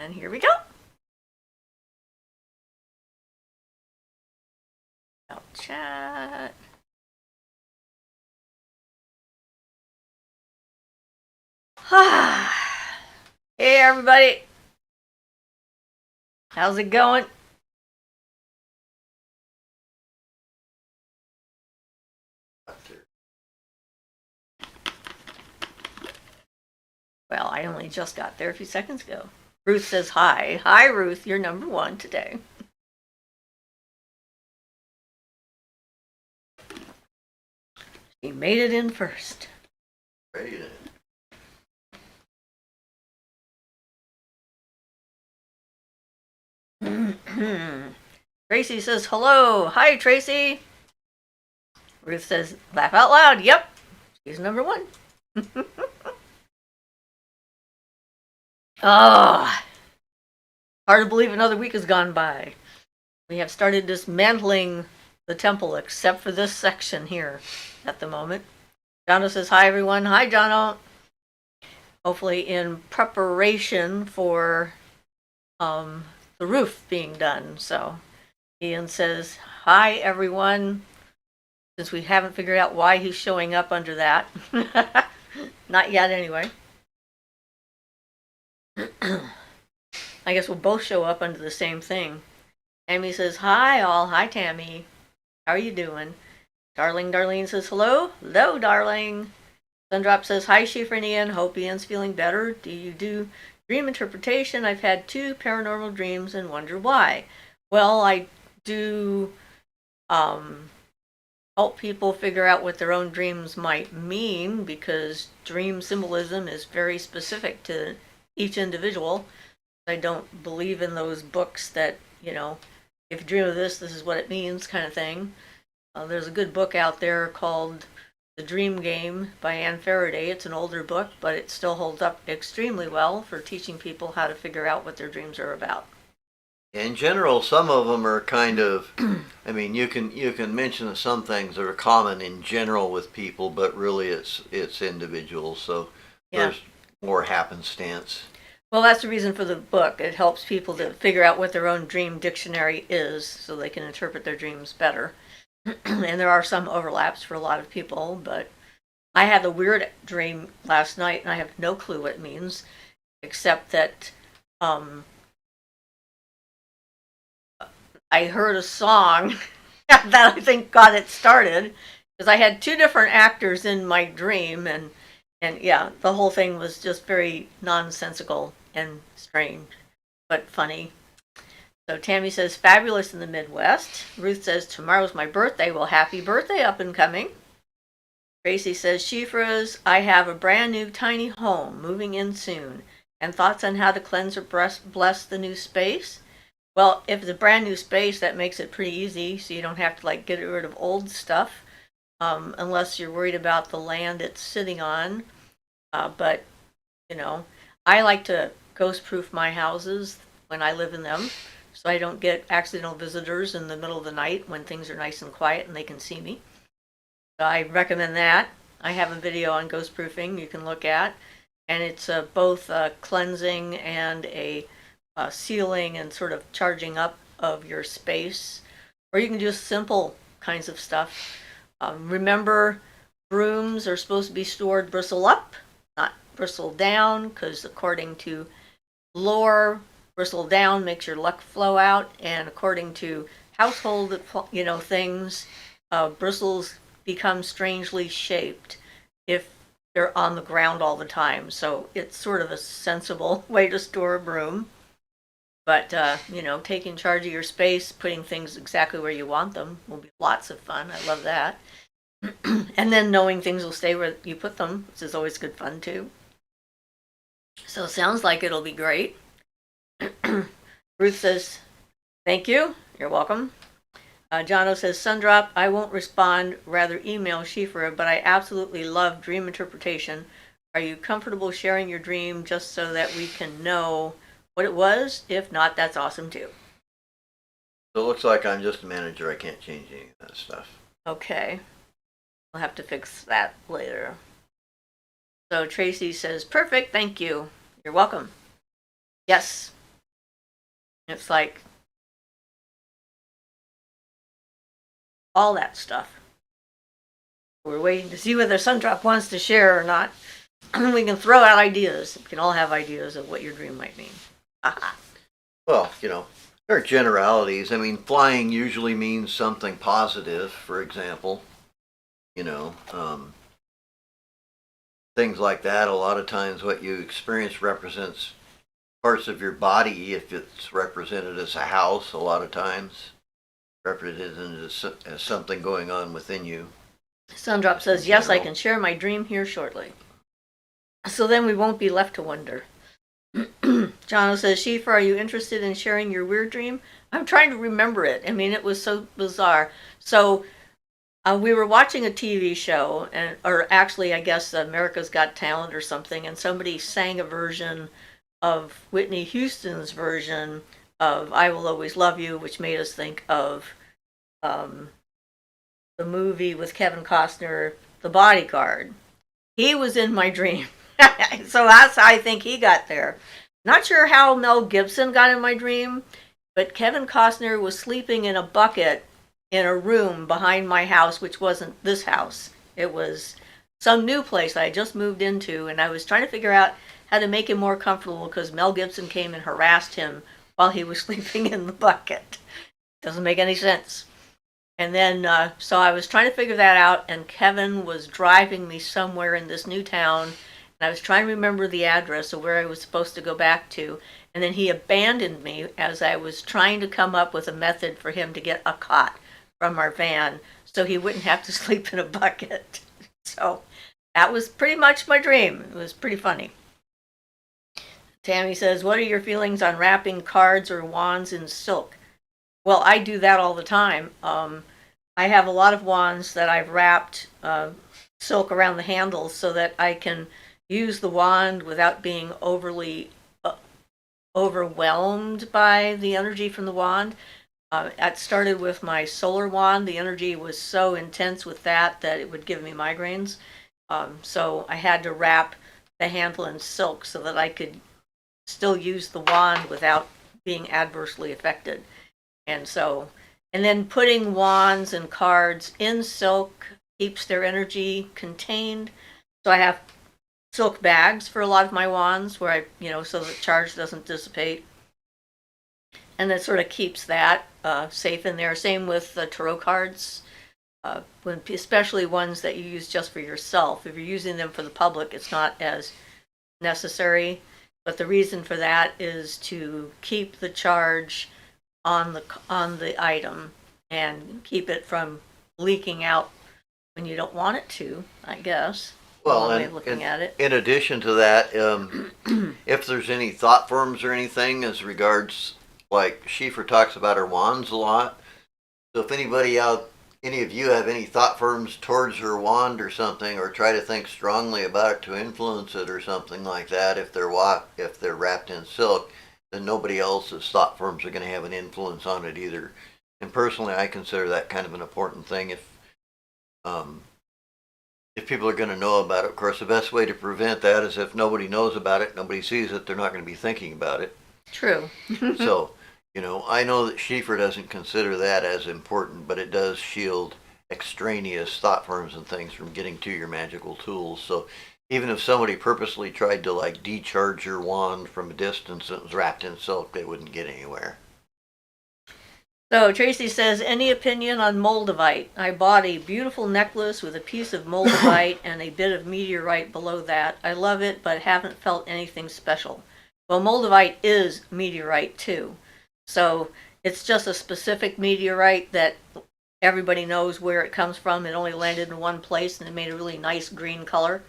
And here we go. I'll chat. Hey everybody. How's it going? Well, I only just got there a few seconds ago. Ruth says hi. Hi, Ruth. You're number one today. She made it in first. Made it. Tracy says hello. Hi, Tracy. Ruth says laugh out loud. Yep. She's number one. Oh, hard to believe another week has gone by. We have started dismantling the temple, except for this section here at the moment. Jono says hi, everyone. Hi, Jono. Hopefully in preparation for the roof being done. So Ian says hi, everyone. Since we haven't figured out why he's showing up under that. Not yet, anyway. I guess we'll both show up under the same thing. Tammy says, hi all. Hi, Tammy. How are you doing? Darling Darlene says, hello. Hello, darling. Sundrop says, hi, Siofra and Ian. Hope Ian's feeling better. Do you do dream interpretation? I've had 2 paranormal dreams and wonder why. Well, I do help people figure out what their own dreams might mean, because dream symbolism is very specific to each individual. I don't believe in those books that, you know, if you dream of this, this is what it means kind of thing. There's a good book out there called The Dream Game by Anne Faraday. It's an older book, but it still holds up extremely well for teaching people how to figure out what their dreams are about. In general, some of them are kind of, I mean, you can mention some things that are common in general with people, but really it's individuals. So Yeah. there's more happenstance. Well, that's the reason for the book. It helps people to figure out what their own dream dictionary is so they can interpret their dreams better. And there are some overlaps for a lot of people, but I had a weird dream last night and I have no clue what it means, except that I heard a song that I think got it started, because I had 2 different actors in my dream, and yeah, the whole thing was just very nonsensical and strange, but funny. So Tammy says, fabulous in the Midwest. Ruth says, tomorrow's my birthday. Well, happy birthday up and coming. Tracy says, Siofra's, I have a brand new tiny home moving in soon. And thoughts on how to cleanse or bless the new space? Well, if it's a brand new space, that makes it pretty easy, so you don't have to like get rid of old stuff, unless you're worried about the land it's sitting on. But, you know, I like to ghost-proof my houses when I live in them, so I don't get accidental visitors in the middle of the night when things are nice and quiet and they can see me. So I recommend that. I have a video on ghost-proofing you can look at, and it's both cleansing and a sealing and sort of charging up of your space. Or you can do simple kinds of stuff. Remember, brooms are supposed to be stored bristle up, not bristle down, because according to lore, bristle down makes your luck flow out, and according to household, things, bristles become strangely shaped if they're on the ground all the time. So it's sort of a sensible way to store a broom. But, taking charge of your space, putting things exactly where you want them will be lots of fun. I love that. And then knowing things will stay where you put them, which is always good fun too. So it sounds like it'll be great. Ruth says, thank you. You're welcome. Jono says, Sundrop, I won't respond, rather email Siofra, but I absolutely love dream interpretation. Are you comfortable sharing your dream just so that we can know what it was? If not, that's awesome too. So it looks like I'm just a manager. I can't change any of that stuff. Okay. We'll have to fix that later. So Tracy says, perfect, thank you. You're welcome. Yes, It's like all that stuff. We're waiting to see whether Sundrop wants to share or not. We can throw out ideas. We can all have ideas of what your dream might mean. Aha. Well, there are generalities. I mean, flying usually means something positive, for example. You know, things like that. A lot of times, what you experience represents parts of your body. If it's represented as a house, a lot of times represented as something going on within you. Sundrop says, yes, I can share my dream here shortly. So then we won't be left to wonder. Jono says, Siofra, are you interested in sharing your weird dream? I'm trying to remember it. I mean, it was so bizarre. So we were watching a TV show, or actually, I guess America's Got Talent or something, and somebody sang a version of Whitney Houston's version of I Will Always Love You, which made us think of the movie with Kevin Costner, The Bodyguard. He was in my dream. So that's how I think he got there. Not sure how Mel Gibson got in my dream, but Kevin Costner was sleeping in a bucket in a room behind my house, which wasn't this house. It was some new place I just moved into, and I was trying to figure out how to make him more comfortable because Mel Gibson came and harassed him while he was sleeping in the bucket. Doesn't make any sense. And then, so I was trying to figure that out, and Kevin was driving me somewhere in this new town, and I was trying to remember the address of where I was supposed to go back to, and then he abandoned me as I was trying to come up with a method for him to get a cot from our van so he wouldn't have to sleep in a bucket. So that was pretty much my dream. It was pretty funny. Tammy says, what are your feelings on wrapping cards or wands in silk? Well, I do that all the time. I have a lot of wands that I've wrapped silk around the handles so that I can use the wand without being overly overwhelmed by the energy from the wand. It started with my solar wand. The energy was so intense with that it would give me migraines. So I had to wrap the handle in silk so that I could still use the wand without being adversely affected. And then putting wands and cards in silk keeps their energy contained. So I have silk bags for a lot of my wands where so the charge doesn't dissipate. And that sort of keeps that safe in there. Same with the tarot cards, especially ones that you use just for yourself. If you're using them for the public, it's not as necessary. But the reason for that is to keep the charge on the item and keep it from leaking out when you don't want it to, I guess. Well, One way of looking at it. In addition to that, if there's any thought forms or anything as regards, like Siofra talks about her wands a lot. So if any of you have any thought forms towards her wand or something, or try to think strongly about it to influence it or something like that, if they're wrapped in silk, then nobody else's thought forms are going to have an influence on it either. And personally, I consider that kind of an important thing. If people are going to know about it, of course, the best way to prevent that is if nobody knows about it, nobody sees it, they're not going to be thinking about it. True. So, I know that Siofra doesn't consider that as important, but it does shield extraneous thought forms and things from getting to your magical tools. So even if somebody purposely tried to decharge your wand from a distance that was wrapped in silk, they wouldn't get anywhere. So Tracy says, any opinion on moldavite? I bought a beautiful necklace with a piece of moldavite and a bit of meteorite below that. I love it, but haven't felt anything special. Well, moldavite is meteorite too. So it's just a specific meteorite that everybody knows where it comes from. It only landed in one place and it made a really nice green color.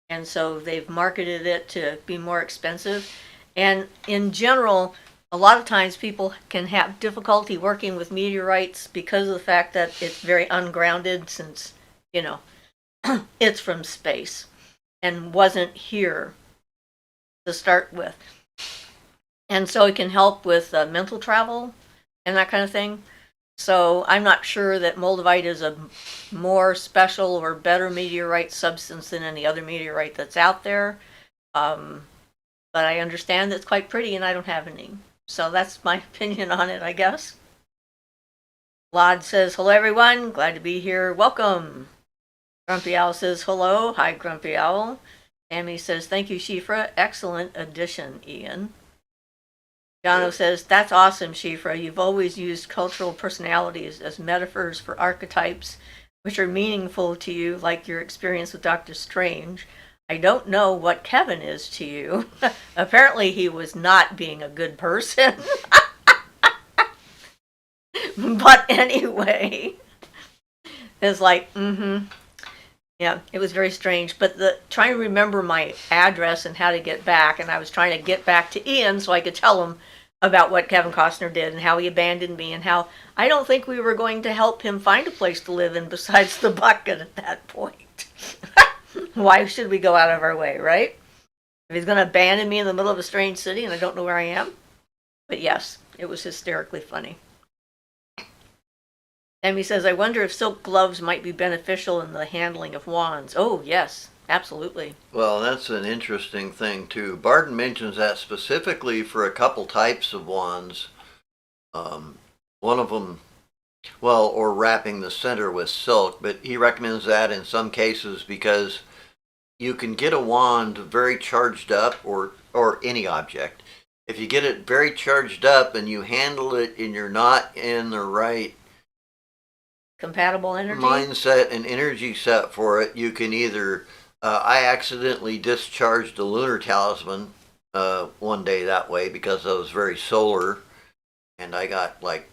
And so they've marketed it to be more expensive. And in general, a lot of times people can have difficulty working with meteorites because of the fact that it's very ungrounded since, it's from space and wasn't here to start with. And so it can help with mental travel and that kind of thing. So I'm not sure that moldavite is a more special or better meteorite substance than any other meteorite that's out there. But I understand that it's quite pretty and I don't have any. So that's my opinion on it, I guess. Lod says, hello everyone, glad to be here, welcome. Grumpy Owl says, hello, hi Grumpy Owl. Amy says, thank you, Siofra, excellent addition, Ian. Jono says, that's awesome, Siofra. You've always used cultural personalities as metaphors for archetypes which are meaningful to you, like your experience with Doctor Strange. I don't know what Kevin is to you. Apparently he was not being a good person. But anyway, it's like, yeah, it was very strange. But trying to remember my address and how to get back, and I was trying to get back to Ian so I could tell him about what Kevin Costner did and how he abandoned me and how I don't think we were going to help him find a place to live in besides the bucket at that point. Why should we go out of our way, right? If he's going to abandon me in the middle of a strange city and I don't know where I am. But yes, it was hysterically funny. Amy says, I wonder if silk gloves might be beneficial in the handling of wands. Oh, yes, absolutely. Well, that's an interesting thing, too. Barton mentions that specifically for a couple types of wands. One of them, well, or wrapping the center with silk, but he recommends that in some cases because you can get a wand very charged up, or any object. If you get it very charged up and you handle it and you're not in the right Compatible energy? mindset and energy set for it, you can either I accidentally discharged a lunar talisman one day that way because I was very solar, and I got like,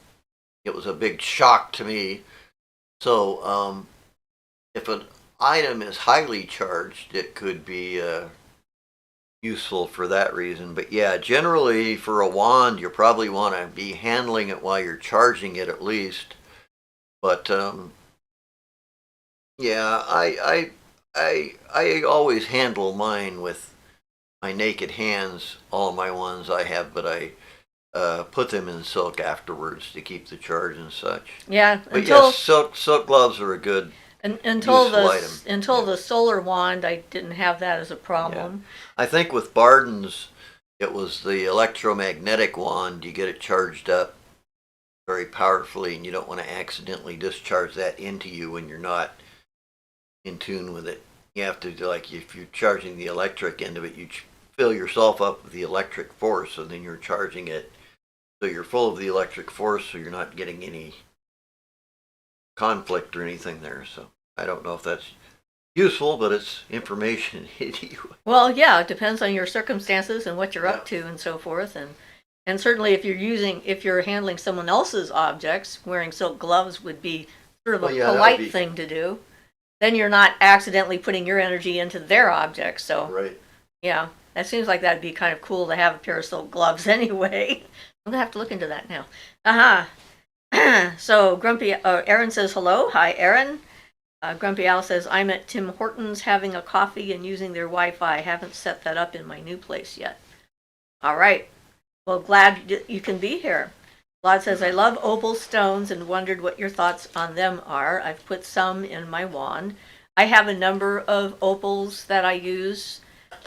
it was a big shock to me. So if an item is highly charged, it could be useful for that reason. But yeah, generally for a wand, you probably want to be handling it while you're charging it at least. But yeah, I always handle mine with my naked hands. All my ones I have, but I put them in silk afterwards to keep the charge and such. Yeah, But yes, silk gloves are a good until useful item. the solar wand, I didn't have that as a problem. Yeah. I think with Barden's, it was the electromagnetic wand. You get it charged up very powerfully, and you don't want to accidentally discharge that into you when you're not in tune with it. You have to, like, if you're charging the electric end of it, you fill yourself up with the electric force, and then you're charging it so you're full of the electric force, so you're not getting any conflict or anything there. So I don't know if that's useful, but it's information anyway. Well, yeah, it depends on your circumstances and what you're up to and so forth, and certainly if you're handling someone else's objects, wearing silk gloves would be sort of a polite thing to do. Then you're not accidentally putting your energy into their objects. So Right. Yeah, that seems like that'd be kind of cool to have a pair of silk gloves anyway. I'm gonna have to look into that now. So Grumpy Aaron says hello. Hi, Aaron. Grumpy Al says, I'm at Tim Hortons having a coffee and using their Wi-Fi. Haven't set that up in my new place yet. All right. Well, glad you can be here. Vlad says, I love opal stones and wondered what your thoughts on them are. I've put some in my wand. I have a number of opals that I use.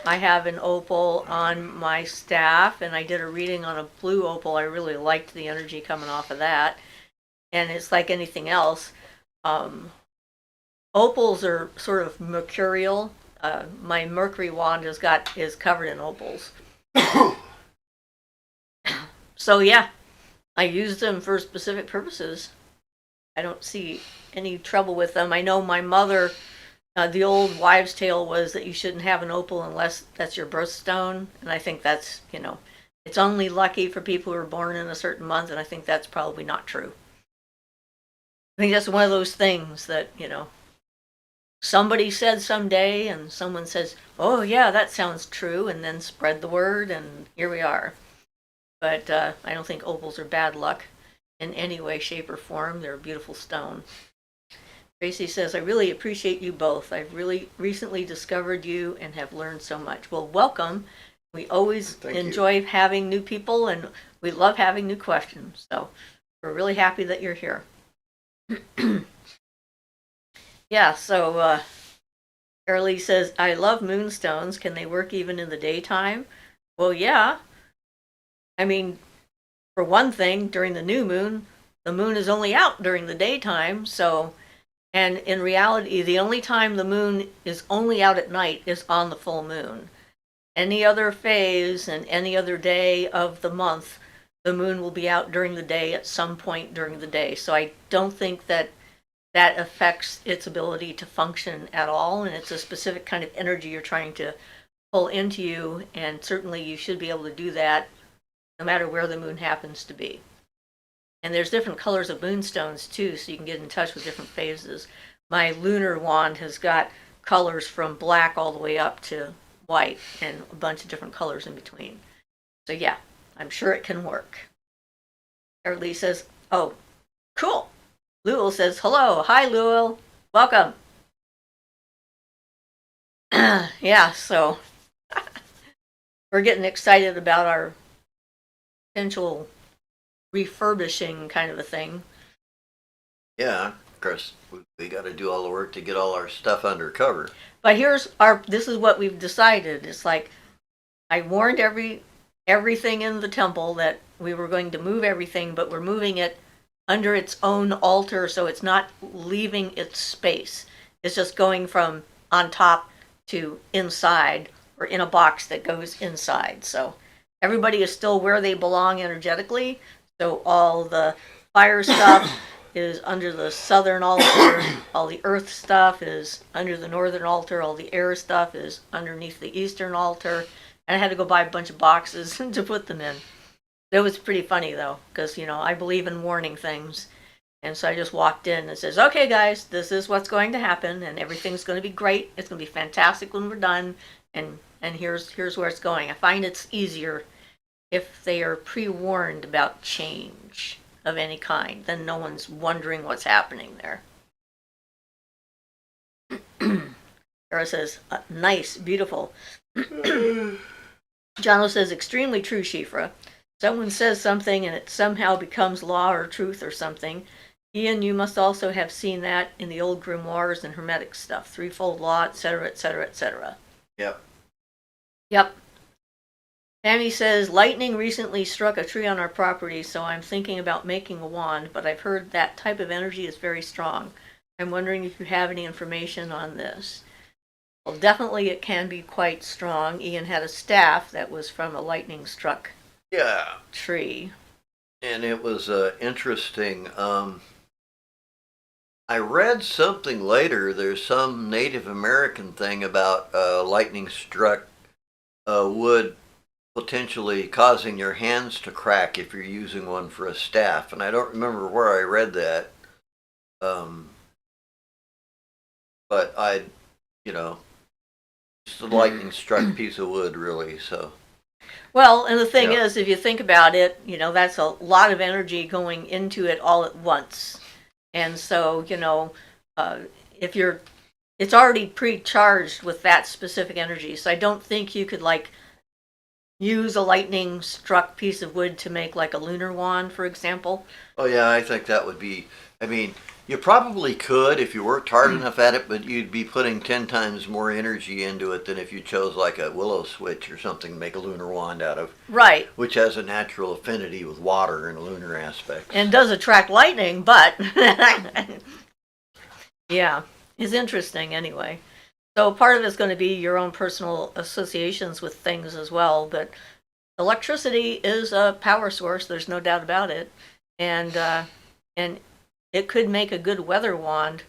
I have an opal on my staff, and I did a reading on a blue opal. I really liked the energy coming off of that. And it's like anything else. Opals are sort of mercurial. My Mercury wand is covered in opals. So yeah, I use them for specific purposes. I don't see any trouble with them. I know my mother, the old wives' tale was that you shouldn't have an opal unless that's your birthstone, and I think that's, it's only lucky for people who are born in a certain month, and I think that's probably not true. I think that's one of those things that, somebody said someday, and someone says, oh yeah, that sounds true, and then spread the word, and here we are. But I don't think opals are bad luck in any way, shape, or form. They're a beautiful stone. Tracy says, I really appreciate you both. I've really recently discovered you and have learned so much. Well, welcome. We always enjoy having new people, and we love having new questions. So we're really happy that you're here. Yeah, so Carolee says, I love moonstones. Can they work even in the daytime? Well, yeah. I mean, for one thing, during the new moon, the moon is only out during the daytime, so, and in reality, the only time the moon is only out at night is on the full moon. Any other phase and any other day of the month, the moon will be out during the day at some point during the day. So I don't think that that affects its ability to function at all, and it's a specific kind of energy you're trying to pull into you, and certainly you should be able to do that no matter where the moon happens to be. And there's different colors of moonstones too, so you can get in touch with different phases. My lunar wand has got colors from black all the way up to white and a bunch of different colors in between. So yeah, I'm sure it can work. Everly says, oh, cool. Lewel says, hello. Hi, Lewel. Welcome. Yeah, so we're getting excited about our potential refurbishing kind of a thing. Yeah, of course, we got to do all the work to get all our stuff undercover. But this is what we've decided. It's like, I warned everything in the temple that we were going to move everything, but we're moving it under its own altar, so it's not leaving its space. It's just going from on top to inside, or in a box that goes inside. So everybody is still where they belong energetically. So all the fire stuff is under the southern altar, all the earth stuff is under the northern altar, all the air stuff is underneath the eastern altar. And I had to go buy a bunch of boxes to put them in. It was pretty funny though, because I believe in warning things. And so I just walked in and says, okay guys, this is what's going to happen, and everything's going to be great. It's going to be fantastic when we're done, and here's where it's going. I find it's easier if they are pre-warned about change of any kind, then no one's wondering what's happening there. Sarah says, nice, beautiful. Jono says, extremely true, Siofra. Someone says something and it somehow becomes law or truth or something. Ian, you must also have seen that in the old grimoires and hermetic stuff, threefold law, etc., etc., etc. Yep. Yep. Tammy says, lightning recently struck a tree on our property, so I'm thinking about making a wand, but I've heard that type of energy is very strong. I'm wondering if you have any information on this. Well, definitely it can be quite strong. Ian had a staff that was from a lightning struck tree. And it was interesting. I read something later. There's some Native American thing about lightning struck wood potentially causing your hands to crack if you're using one for a staff. And I don't remember where I read that. But just a lightning struck piece of wood, really. So. Well, and the thing is, if you think about it, that's a lot of energy going into it all at once. And so, it's already pre-charged with that specific energy. So I don't think you could use a lightning struck piece of wood to make like a lunar wand, for example. Oh yeah, I think that would be, you probably could if you worked hard enough at it, but you'd be putting 10 times more energy into it than if you chose like a willow switch or something to make a lunar wand out of. Right. Which has a natural affinity with water and lunar aspects. And does attract lightning, but yeah, it's interesting anyway. So part of it's going to be your own personal associations with things as well, but electricity is a power source, there's no doubt about it. And it could make a good weather wand,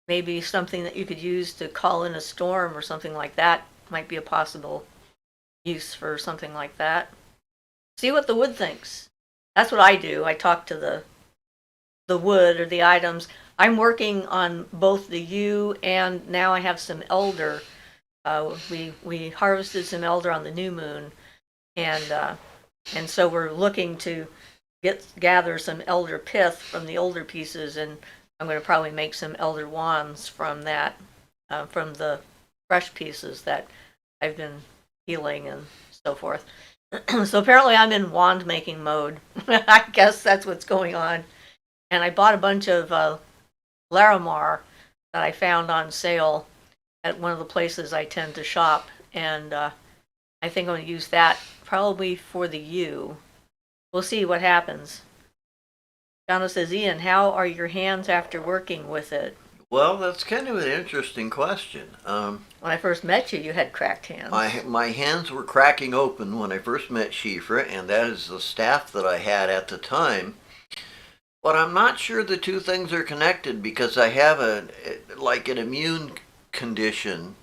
maybe something that you could use to call in a storm or something like that might be a possible use for something like that. See what the wood thinks. That's what I do. I talk to the wood or the items. I'm working on both the yew and now I have some elder. We harvested some elder on the new moon, and so we're looking to gather some elder pith from the older pieces, and I'm going to probably make some elder wands from that, from the fresh pieces that I've been healing and so forth. So apparently I'm in wand making mode. I guess that's what's going on. And I bought a bunch of Larimar that I found on sale at one of the places I tend to shop, and I think I'm going to use that probably for the yew. we'll see what happens. Donna says, Ian, how are your hands after working with it? Well, that's kind of an interesting question. When I first met you, you had cracked hands. My hands were cracking open when I first met Siofra, and that is the staff that I had at the time. But I'm not sure the two things are connected because I have an immune condition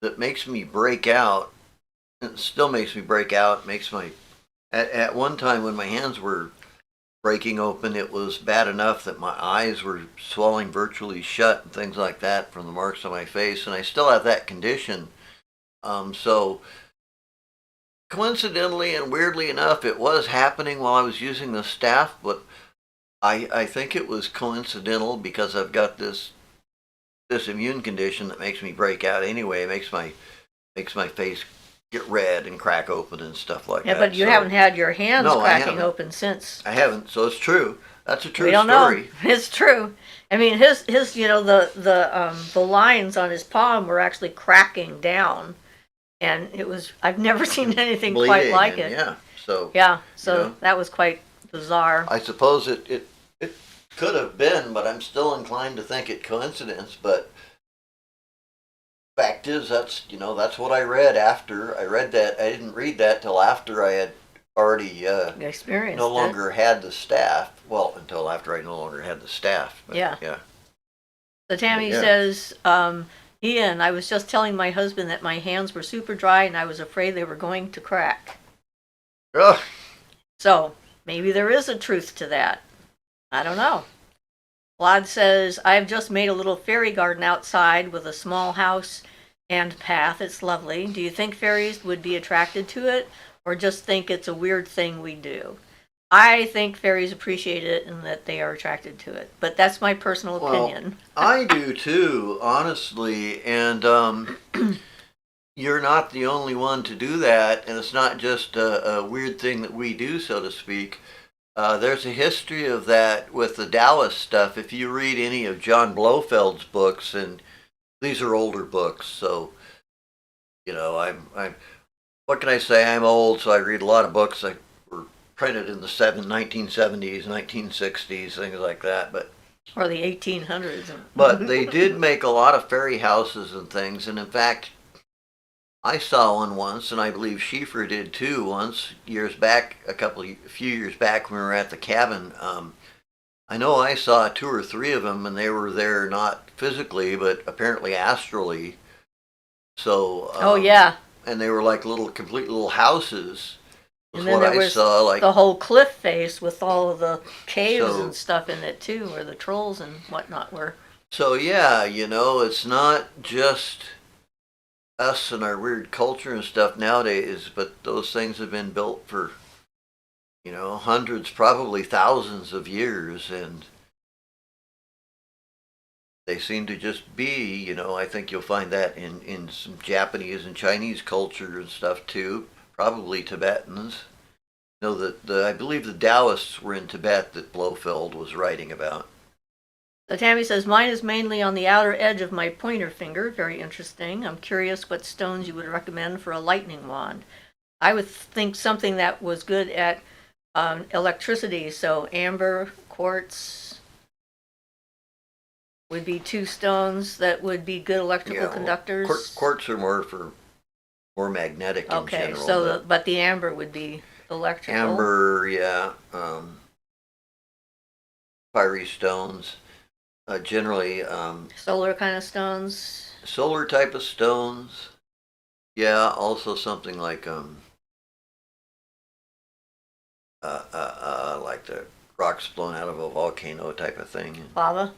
that makes me break out. It still makes me break out. Makes my at one time when my hands were breaking open, it was bad enough that my eyes were swelling virtually shut and things like that from the marks on my face, and I still have that condition. So coincidentally and weirdly enough, it was happening while I was using the staff, but I think it was coincidental because I've got this immune condition that makes me break out anyway. It makes my face get red and crack open and stuff like that. Yeah, but you So, haven't had your hands No, I cracking haven't. open since. I haven't, so it's true. That's a true We don't story. know. It's true. I mean, his the lines on his palm were actually cracking down, and it was, I've never seen anything quite Bleeding like and, it. Yeah, so Yeah, so you know. that was quite bizarre. I suppose it could have been, but I'm still inclined to think it coincidence. But fact is, that's what I read after I read that. I didn't read that till after I had already You experienced no it. longer had the staff. Well, until after I no longer had the staff. But, Yeah. Yeah. So Tammy Yeah. says, Ian, I was just telling my husband that my hands were super dry and I was afraid they were going to crack. Ugh. So maybe there is a truth to that. I don't know. Vlad says, I've just made a little fairy garden outside with a small house and path. It's lovely. Do you think fairies would be attracted to it or just think it's a weird thing we do? I think fairies appreciate it and that they are attracted to it. But that's my personal opinion. I do too, honestly, and you're not the only one to do that, and it's not just a weird thing that we do, so to speak. There's a history of that with the Taoist stuff. If you read any of John Blofeld's books, and these are older books, so I'm. What can I say? I'm old, so I read a lot of books that were printed in the 1970s, 1960s, things like that. Or the 1800s. But they did make a lot of fairy houses and things, and in fact, I saw one once, and I believe Siofra did too once, years back, a few years back when we were at the cabin. I know I saw 2 or 3 of them, and they were there not physically, but apparently astrally. So. Oh, yeah. And they were like complete little houses. Was And then what there I was saw. Like the whole cliff face with all of the caves So- and stuff in it too, where the trolls and whatnot were. so, yeah, it's not just us and our weird culture and stuff nowadays, but those things have been built for hundreds, probably thousands of years, and they seem to just be, I think you'll find that in some Japanese and Chinese culture and stuff too, probably Tibetans. I believe the Taoists were in Tibet that Blofeld was writing about. So Tammy says, mine is mainly on the outer edge of my pointer finger. Very interesting. I'm curious what stones you would recommend for a lightning wand. I would think something that was good at electricity. So amber, quartz would be 2 stones that would be good electrical conductors. Quartz are more magnetic in Okay, general. so but the amber would be electrical. Amber, yeah. Fiery stones. Generally, Solar kind of stones. solar type of stones. Yeah, also something like like the rocks blown out of a volcano type of thing. Lava.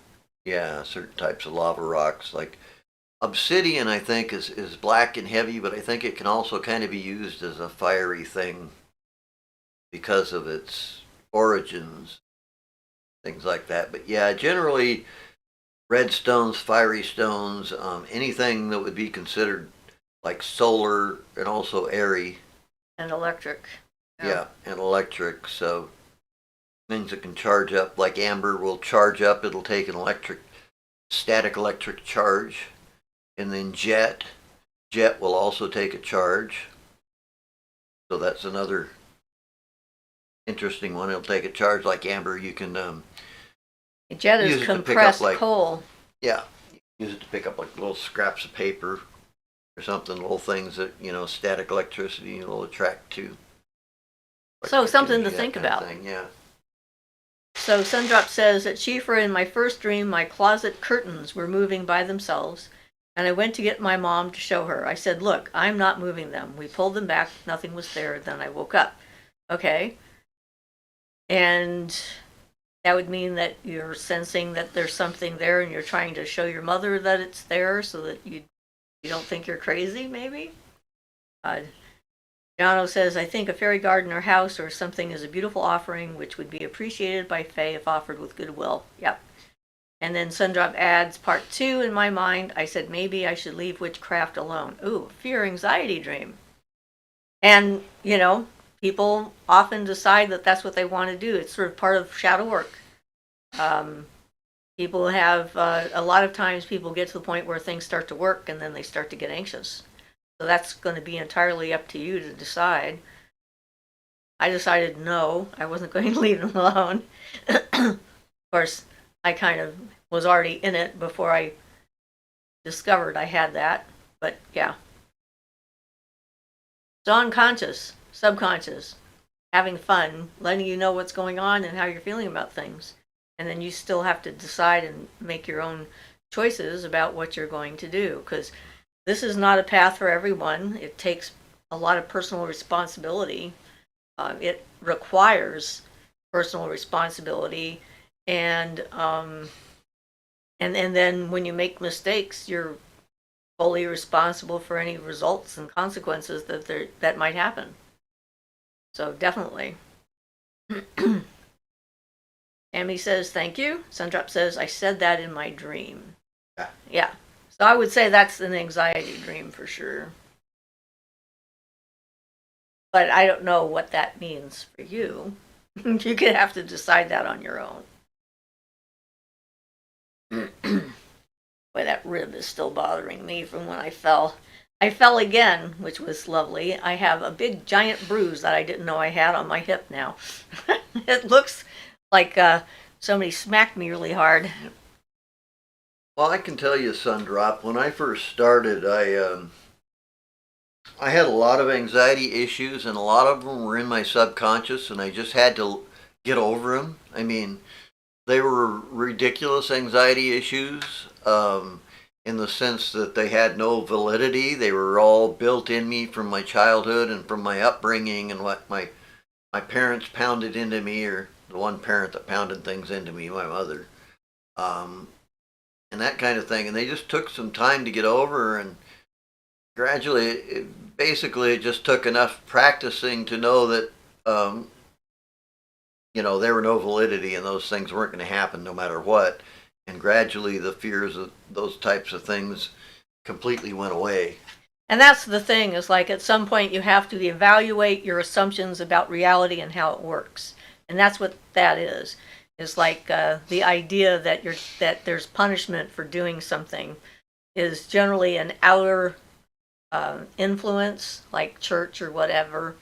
Yeah, certain types of lava rocks, like obsidian, I think is black and heavy, but I think it can also kind of be used as a fiery thing because of its origins, things like that. But yeah, generally red stones, fiery stones, anything that would be considered like solar and also airy. And electric. Yeah, and electric. So things that can charge up, like amber will charge up. It'll take an static electric charge. And then jet will also take a charge. So that's another interesting one. It'll take a charge like amber. You can Jet use is it to pick up compressed like coal. yeah, use it to pick up like little scraps of paper or something, little things that static electricity will attract to. So something to That think kind of about. thing, yeah. So Sundrop says that Siofra, in my first dream, my closet curtains were moving by themselves, and I went to get my mom to show her. I said, "Look, I'm not moving them." We pulled them back. Nothing was there. Then I woke up. Okay. And that would mean that you're sensing that there's something there and you're trying to show your mother that it's there so that you don't think you're crazy, maybe? Uh, Jono says, I think a fairy garden or house or something is a beautiful offering which would be appreciated by Fae if offered with goodwill. Yep. And then Sundrop adds, part 2, in my mind, I said maybe I should leave witchcraft alone. Ooh, fear anxiety dream. And, people often decide that that's what they want to do. It's sort of part of shadow work. People have, a lot of times people get to the point where things start to work and then they start to get anxious. So that's going to be entirely up to you to decide. I decided no, I wasn't going to leave them alone. Of course, I kind of was already in it before I discovered I had that. But yeah. So unconscious, subconscious, having fun, letting you know what's going on and how you're feeling about things. And then you still have to decide and make your own choices about what you're going to do. Because this is not a path for everyone. It takes a lot of personal responsibility. It requires personal responsibility, and then when you make mistakes, you're fully responsible for any results and consequences that might happen. So definitely. Amy says, thank you. Sundrop says, I said that in my dream. Yeah. So I would say that's an anxiety dream for sure. But I don't know what that means for you. You could have to decide that on your own. Boy, that rib is still bothering me from when I fell. I fell again, which was lovely. I have a big giant bruise that I didn't know I had on my hip now. It looks like somebody smacked me really hard. Well, I can tell you, Sundrop, when I first started, I had a lot of anxiety issues, and a lot of them were in my subconscious, and I just had to get over them. I mean, they were ridiculous anxiety issues in the sense that they had no validity. They were all built in me from my childhood and from my upbringing and what my parents pounded into me, or the one parent that pounded things into me, my mother. And that kind of thing. And they just took some time to get over, and gradually, it just took enough practicing to know that, there were no validity and those things weren't going to happen no matter what. And gradually, the fears of those types of things completely went away. And that's the thing, is like at some point you have to evaluate your assumptions about reality and how it works. And that's what that is. Is like the idea that there's punishment for doing something is generally an outer influence, like church or whatever.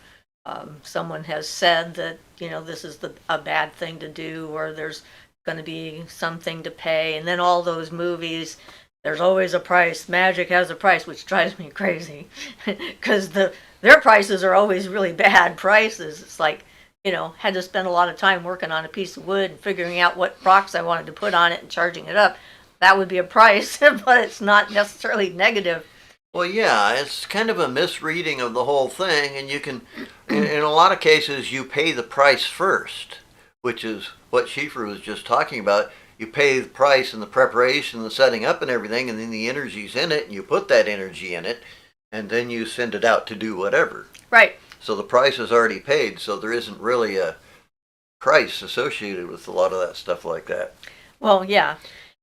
Someone has said that this is a bad thing to do, or there's going to be something to pay, and then all those movies. There's always a price. Magic has a price, which drives me crazy, because their prices are always really bad prices. It's like, had to spend a lot of time working on a piece of wood and figuring out what rocks I wanted to put on it and charging it up. That would be a price, but it's not necessarily negative. Well, yeah, it's kind of a misreading of the whole thing, and you can, in a lot of cases, you pay the price first, which is what Siofra was just talking about. You pay the price and the preparation, the setting up and everything, and then the energy's in it, and you put that energy in it, and then you send it out to do whatever. Right. So the price is already paid, so there isn't really a price associated with a lot of that stuff like that. Well, yeah.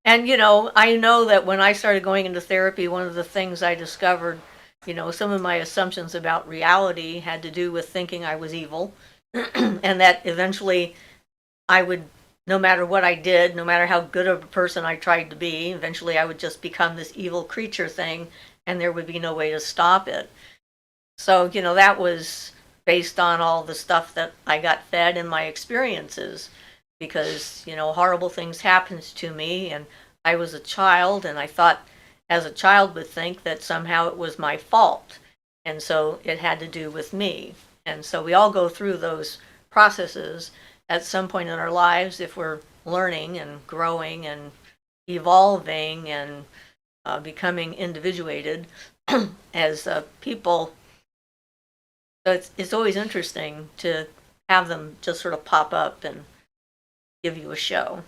And, I know that when I started going into therapy, one of the things I discovered, some of my assumptions about reality had to do with thinking I was evil, and that eventually I would, no matter what I did, no matter how good of a person I tried to be, eventually I would just become this evil creature thing, and there would be no way to stop it. So, that was based on all the stuff that I got fed in my experiences, because, horrible things happened to me, and I was a child, and I thought, as a child would think, that somehow it was my fault. And so it had to do with me. And so we all go through those processes at some point in our lives if we're learning and growing and evolving and becoming individuated as people. So it's always interesting to have them just sort of pop up and give you a show.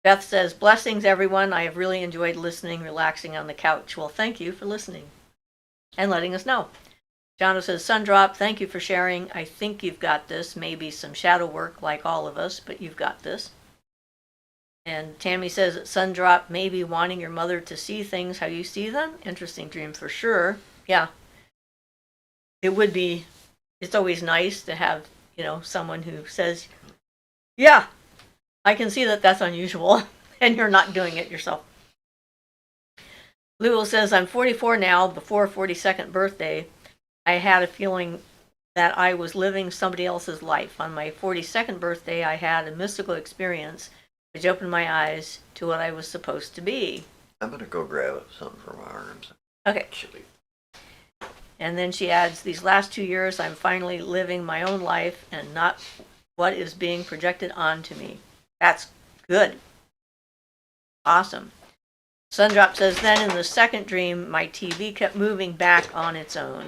Beth says, blessings, everyone. I have really enjoyed listening, relaxing on the couch. Well, thank you for listening and letting us know. Jono says, Sundrop, thank you for sharing. I think you've got this. Maybe some shadow work like all of us, but you've got this. And Tammy says, Sundrop, maybe wanting your mother to see things how you see them. Interesting dream for sure. Yeah. It would be, it's always nice to have, someone who says, yeah, I can see that that's unusual, and you're not doing it yourself. Lewis says, I'm 44 now. Before 42nd birthday, I had a feeling that I was living somebody else's life. On my 42nd birthday, I had a mystical experience which opened my eyes to what I was supposed to be. I'm going to go grab something from my arms. Okay. Actually. And then she adds, these last 2 years, I'm finally living my own life and not what is being projected onto me. That's good. Awesome. Sundrop says, then in the second dream, my TV kept moving back on its own.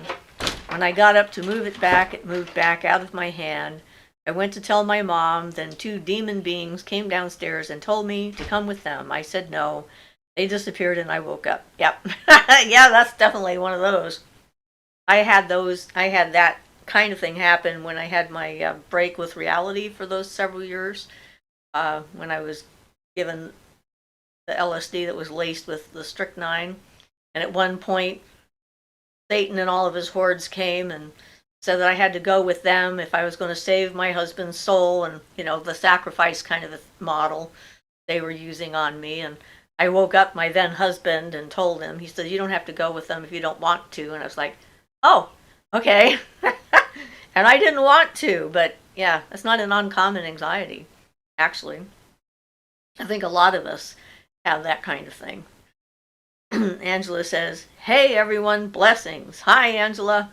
When I got up to move it moved back out of my hand. I went to tell my mom, then 2 demon beings came downstairs and told me to come with them. I said no. They disappeared and I woke up. Yep. Yeah, that's definitely one of those. I had that kind of thing happen when I had my break with reality for those several years, when I was given the LSD that was laced with the strychnine. And at one point, Satan and all of his hordes came and said that I had to go with them if I was going to save my husband's soul, and, the sacrifice kind of a model they were using on me. And I woke up my then husband and told him, he said, you don't have to go with them if you don't want to. And I was like, oh, okay. And I didn't want to, but yeah, it's not an uncommon anxiety, actually. I think a lot of us have that kind of thing. Angela says, hey everyone, blessings. Hi, Angela.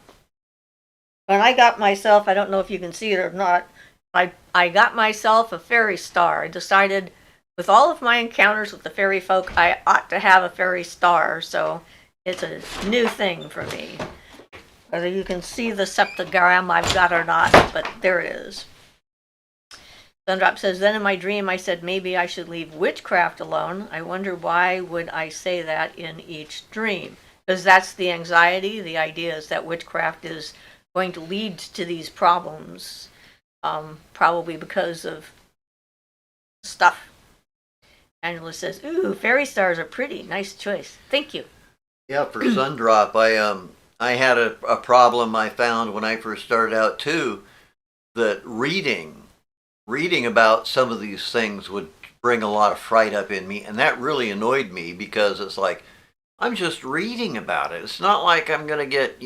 When I got myself, I don't know if you can see it or not, I got myself a fairy star. I decided with all of my encounters with the fairy folk, I ought to have a fairy star, so it's a new thing for me. Whether you can see the septagram I've got or not, but there it is. Sundrop says, then in my dream I said maybe I should leave witchcraft alone. I wonder why would I say that in each dream? Because that's the anxiety. The idea is that witchcraft is going to lead to these problems, probably because of stuff. Angela says, ooh, fairy stars are pretty. Nice choice. Thank you. Yeah, for Sundrop, I had a problem I found when I first started out too, that reading about some of these things would bring a lot of fright up in me, and that really annoyed me because it's like, I'm just reading about it. It's not like I'm going to get,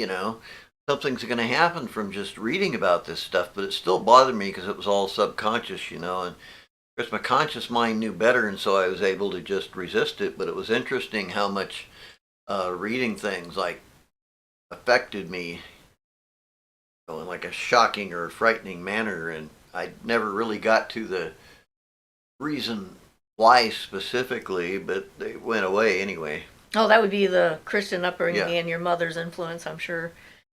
something's going to happen from just reading about this stuff, but it still bothered me because it was all subconscious, and of course my conscious mind knew better, and so I was able to just resist it. But it was interesting how much reading things like affected me in like a shocking or frightening manner, and I never really got to the reason why specifically, but they went away anyway. Oh, that would be the Christian upbringing Yeah. and your mother's influence, I'm sure.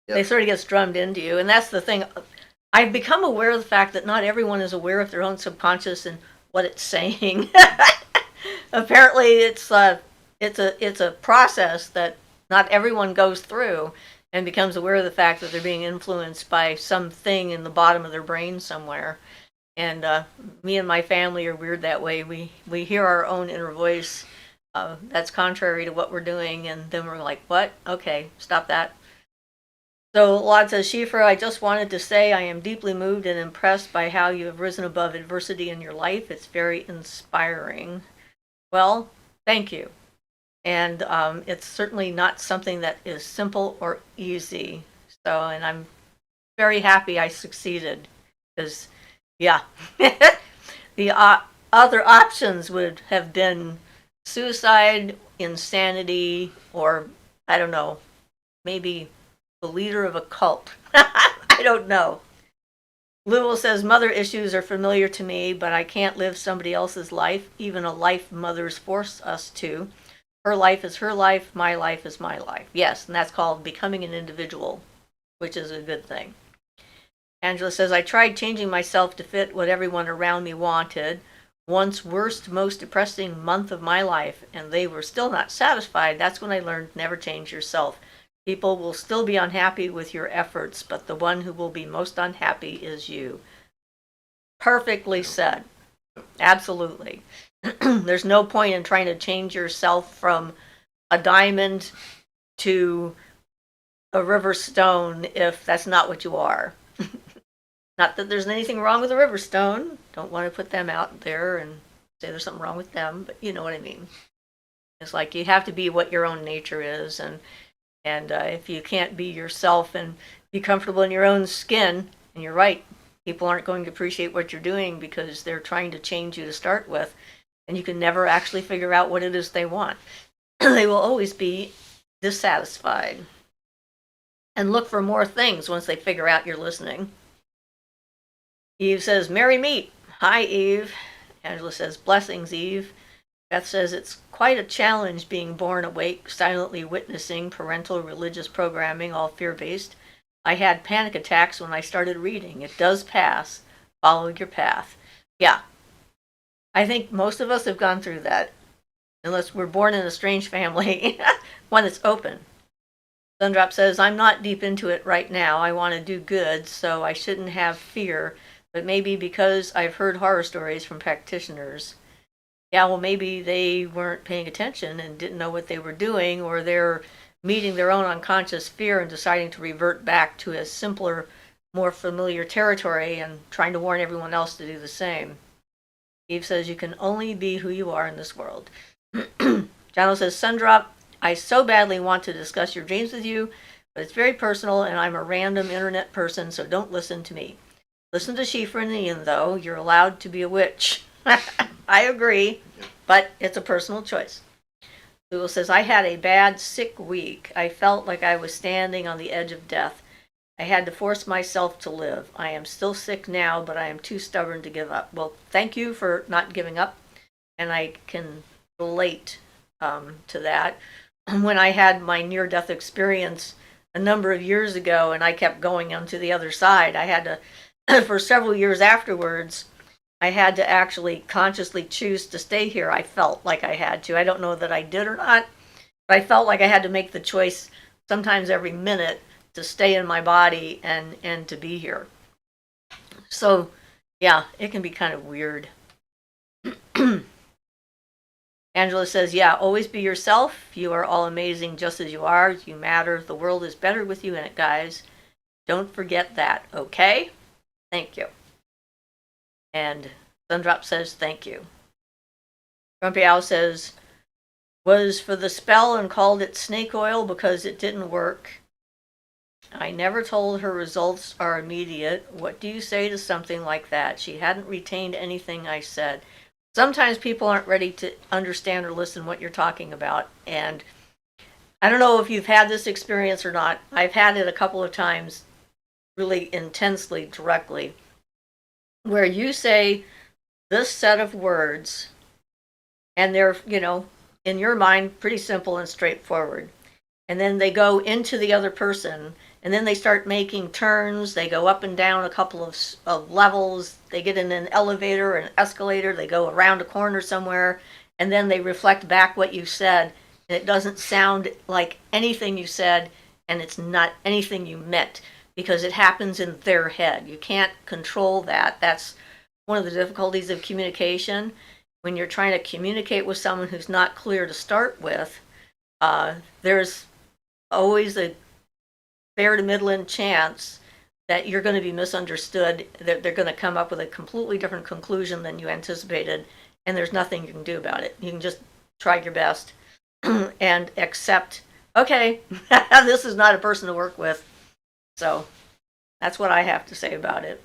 Yep. They sort of get drummed into you, and that's the thing. I've become aware of the fact that not everyone is aware of their own subconscious and what it's saying. Apparently, it's a process that not everyone goes through and becomes aware of the fact that they're being influenced by something in the bottom of their brain somewhere. And me and my family are weird that way. We hear our own inner voice that's contrary to what we're doing, and then we're like, what? Okay, stop that. So Lod says, Siofra, I just wanted to say I am deeply moved and impressed by how you have risen above adversity in your life. It's very inspiring. Well, thank you. And it's certainly not something that is simple or easy. So, and I'm very happy I succeeded. Because, yeah, the other options would have been suicide, insanity, or I don't know, maybe the leader of a cult. I don't know. Lewell says, mother issues are familiar to me, but I can't live somebody else's life, even a life mothers force us to. Her life is her life, my life is my life. Yes, and that's called becoming an individual, which is a good thing. Angela says, I tried changing myself to fit what everyone around me wanted. Once worst, most depressing month of my life, and they were still not satisfied. That's when I learned never change yourself. People will still be unhappy with your efforts, but the one who will be most unhappy is you. Perfectly said. Absolutely. There's no point in trying to change yourself from a diamond to a river stone if that's not what you are. Not that there's anything wrong with a river stone. Don't want to put them out there and say there's something wrong with them, but you know what I mean. It's like you have to be what your own nature is, and if you can't be yourself and be comfortable in your own skin, and you're right, people aren't going to appreciate what you're doing because they're trying to change you to start with, and you can never actually figure out what it is they want. They will always be dissatisfied and look for more things once they figure out you're listening. Eve says, Merry meet. Hi, Eve. Angela says, blessings, Eve. Beth says, it's quite a challenge being born awake, silently witnessing parental religious programming, all fear-based. I had panic attacks when I started reading. It does pass. Follow your path. Yeah. I think most of us have gone through that, unless we're born in a strange family, one that's open. Sundrop says, I'm not deep into it right now. I want to do good, so I shouldn't have fear, but maybe because I've heard horror stories from practitioners. Yeah, well, maybe they weren't paying attention and didn't know what they were doing, or they're meeting their own unconscious fear and deciding to revert back to a simpler, more familiar territory and trying to warn everyone else to do the same. Eve says, you can only be who you are in this world. Jano says, Sundrop, I so badly want to discuss your dreams with you, but it's very personal and I'm a random internet person, so don't listen to me. Listen to Siofra and Ian, though. You're allowed to be a witch. I agree, but it's a personal choice. Lewis says, I had a bad, sick week. I felt like I was standing on the edge of death. I had to force myself to live. I am still sick now, but I am too stubborn to give up. Well, thank you for not giving up, and I can relate to that. When I had my near-death experience a number of years ago, and I kept going on to the other side, I had to, for several years afterwards, I had to actually consciously choose to stay here. I felt like I had to. I don't know that I did or not, but I felt like I had to make the choice sometimes every minute to stay in my body and to be here. So, yeah, it can be kind of weird. Angela says, yeah, always be yourself. You are all amazing just as you are. You matter. The world is better with you in it, guys. Don't forget that, okay? Thank you. And Sundrop says, thank you. Grumpy Owl says, was for the spell and called it snake oil because it didn't work. I never told her results are immediate. What do you say to something like that? She hadn't retained anything I said. Sometimes people aren't ready to understand or listen what you're talking about. And I don't know if you've had this experience or not. I've had it a couple of times really intensely, directly, where you say this set of words and they're, in your mind, pretty simple and straightforward. And then they go into the other person and then they start making turns. They go up and down a couple of levels. They get in an elevator or an escalator. They go around a corner somewhere and then they reflect back what you said. And it doesn't sound like anything you said and it's not anything you meant because it happens in their head. You can't control that. That's one of the difficulties of communication. When you're trying to communicate with someone who's not clear to start with, there's always a fair to middling chance that you're going to be misunderstood, that they're going to come up with a completely different conclusion than you anticipated, and there's nothing you can do about it. You can just try your best and accept, okay, this is not a person to work with. So, That's what I have to say about it.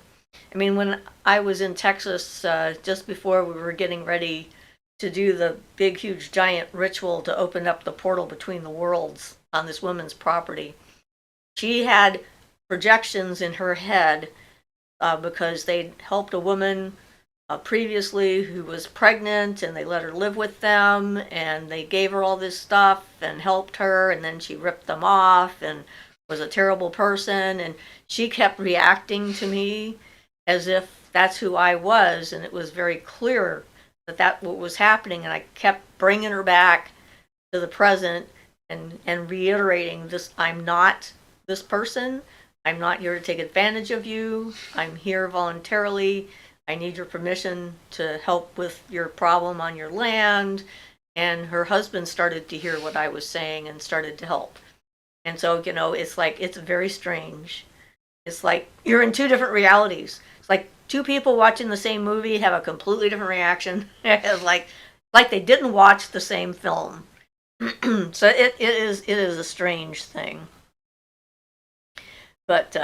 I mean, when I was in Texas, just before we were getting ready to do the big, huge, giant ritual to open up the portal between the worlds on this woman's property, she had projections in her head because they'd helped a woman previously who was pregnant, and they let her live with them, and they gave her all this stuff and helped her, and then she ripped them off and was a terrible person, and she kept reacting to me as if that's who I was, and it was very clear that what was happening, and I kept bringing her back to the present and reiterating this: I'm not this person. I'm not here to take advantage of you. I'm here voluntarily. I need your permission to help with your problem on your land. And her husband started to hear what I was saying and started to help. And so, it's like, it's very strange. It's like you're in two different realities. It's like two people watching the same movie have a completely different reaction. It's like they didn't watch the same film. So it is a strange thing. But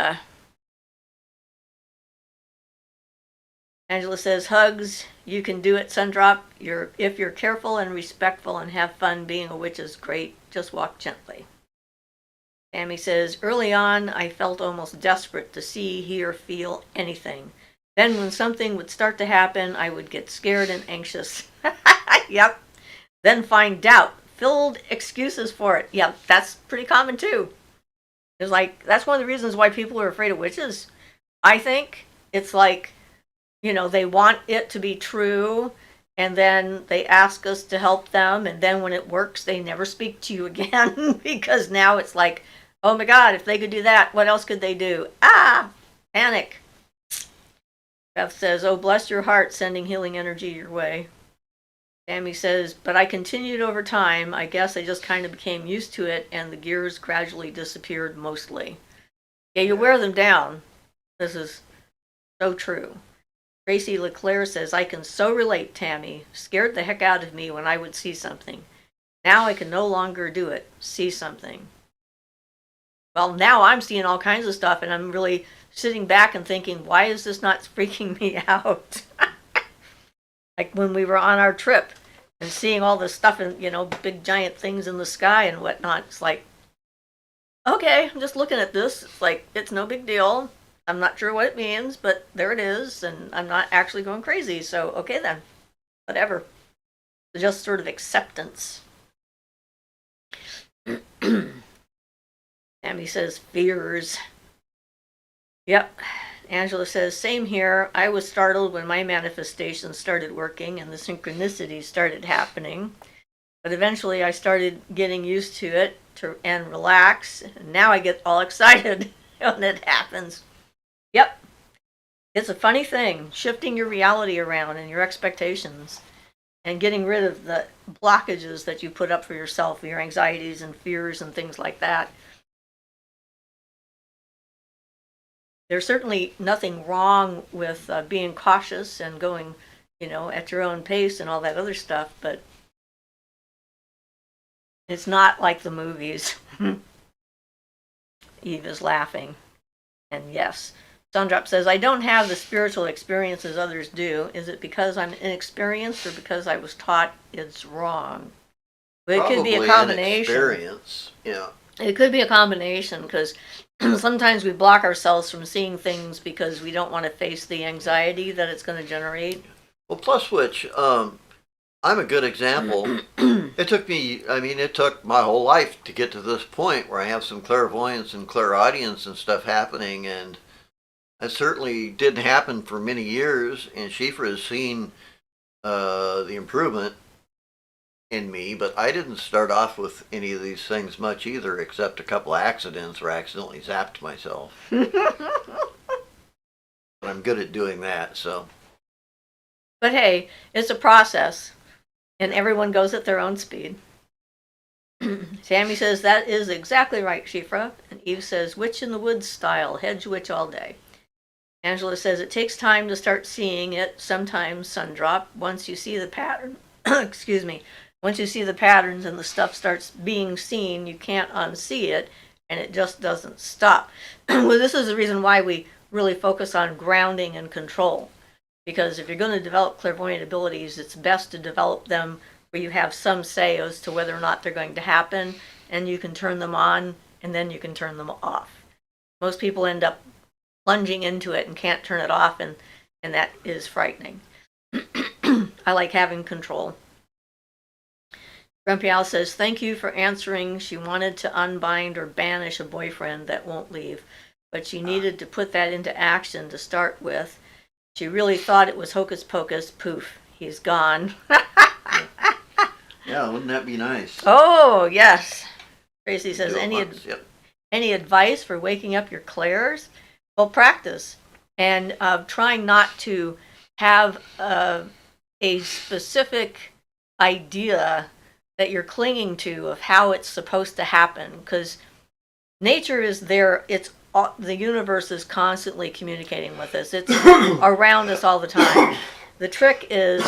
Angela says, hugs, you can do it, Sundrop. If you're careful and respectful and have fun, being a witch is great. Just walk gently. Tammy says, early on, I felt almost desperate to see, hear, feel anything. Then when something would start to happen, I would get scared and anxious. Yep. Then find doubt-filled excuses for it. Yep, that's pretty common too. It's like, that's one of the reasons why people are afraid of witches. I think it's like, they want it to be true, and then they ask us to help them, and then when it works, they never speak to you again, because now it's like, oh my God, if they could do that, what else could they do? Panic. Beth says, oh, bless your heart, sending healing energy your way. Tammy says, but I continued over time. I guess I just kind of became used to it, and the gears gradually disappeared mostly. Yeah, you wear them down. This is so true. Tracy LeClaire says, I can so relate, Tammy. Scared the heck out of me when I would see something. Now I can no longer do it. See something. Well, now I'm seeing all kinds of stuff, and I'm really sitting back and thinking, why is this not freaking me out? Like when we were on our trip and seeing all this stuff and, big giant things in the sky and whatnot. It's like, okay, I'm just looking at this. It's like, it's no big deal. I'm not sure what it means, but there it is, and I'm not actually going crazy, so okay then. Whatever. So just sort of acceptance. Tammy says, fears. Yep. Angela says, same here. I was startled when my manifestations started working and the synchronicities started happening. But eventually I started getting used to it and relax. And now I get all excited when it happens. Yep. It's a funny thing, shifting your reality around and your expectations and getting rid of the blockages that you put up for yourself, your anxieties and fears and things like that. There's certainly nothing wrong with being cautious and going, at your own pace and all that other stuff, but it's not like the movies. Eve is laughing. And yes, Sundrop says, I don't have the spiritual experiences others do. Is it because I'm inexperienced or because I was taught it's wrong? But it could be a combination. Inexperience, yeah. It could be a combination because sometimes we block ourselves from seeing things because we don't want to face the anxiety that it's going to generate. Well, plus which, I'm a good example. It took my whole life to get to this point where I have some clairvoyance and clairaudience and stuff happening, and that certainly didn't happen for many years, and Siofra has seen the improvement in me, but I didn't start off with any of these things much either, except a couple of accidents where I accidentally zapped myself. But I'm good at doing that, so. But hey, it's a process, and everyone goes at their own speed. Tammy says, that is exactly right, Siofra. And Eve says, witch in the woods style, hedge witch all day. Angela says, it takes time to start seeing it, sometimes Sundrop. Once you see the pattern, excuse me, once you see the patterns and the stuff starts being seen, you can't unsee it. and it just doesn't stop. Well, this is the reason why we really focus on grounding and control. Because if you're going to develop clairvoyant abilities, it's best to develop them where you have some say as to whether or not they're going to happen, and you can turn them on, and then you can turn them off. Most people end up plunging into it and can't turn it off, and that is frightening. I like having control. Grumpy Al says, thank you for answering. She wanted to unbind or banish a boyfriend that won't leave, but she needed to put that into action to start with. She really thought it was hocus pocus. Poof, he's gone. Yeah, wouldn't that be nice? Oh, yes. Tracy says, Yep. any advice for waking up your clairs? Well, practice. And trying not to have a specific idea that you're clinging to of how it's supposed to happen. Because nature is there. The universe is constantly communicating with us. It's around us all the time. The trick is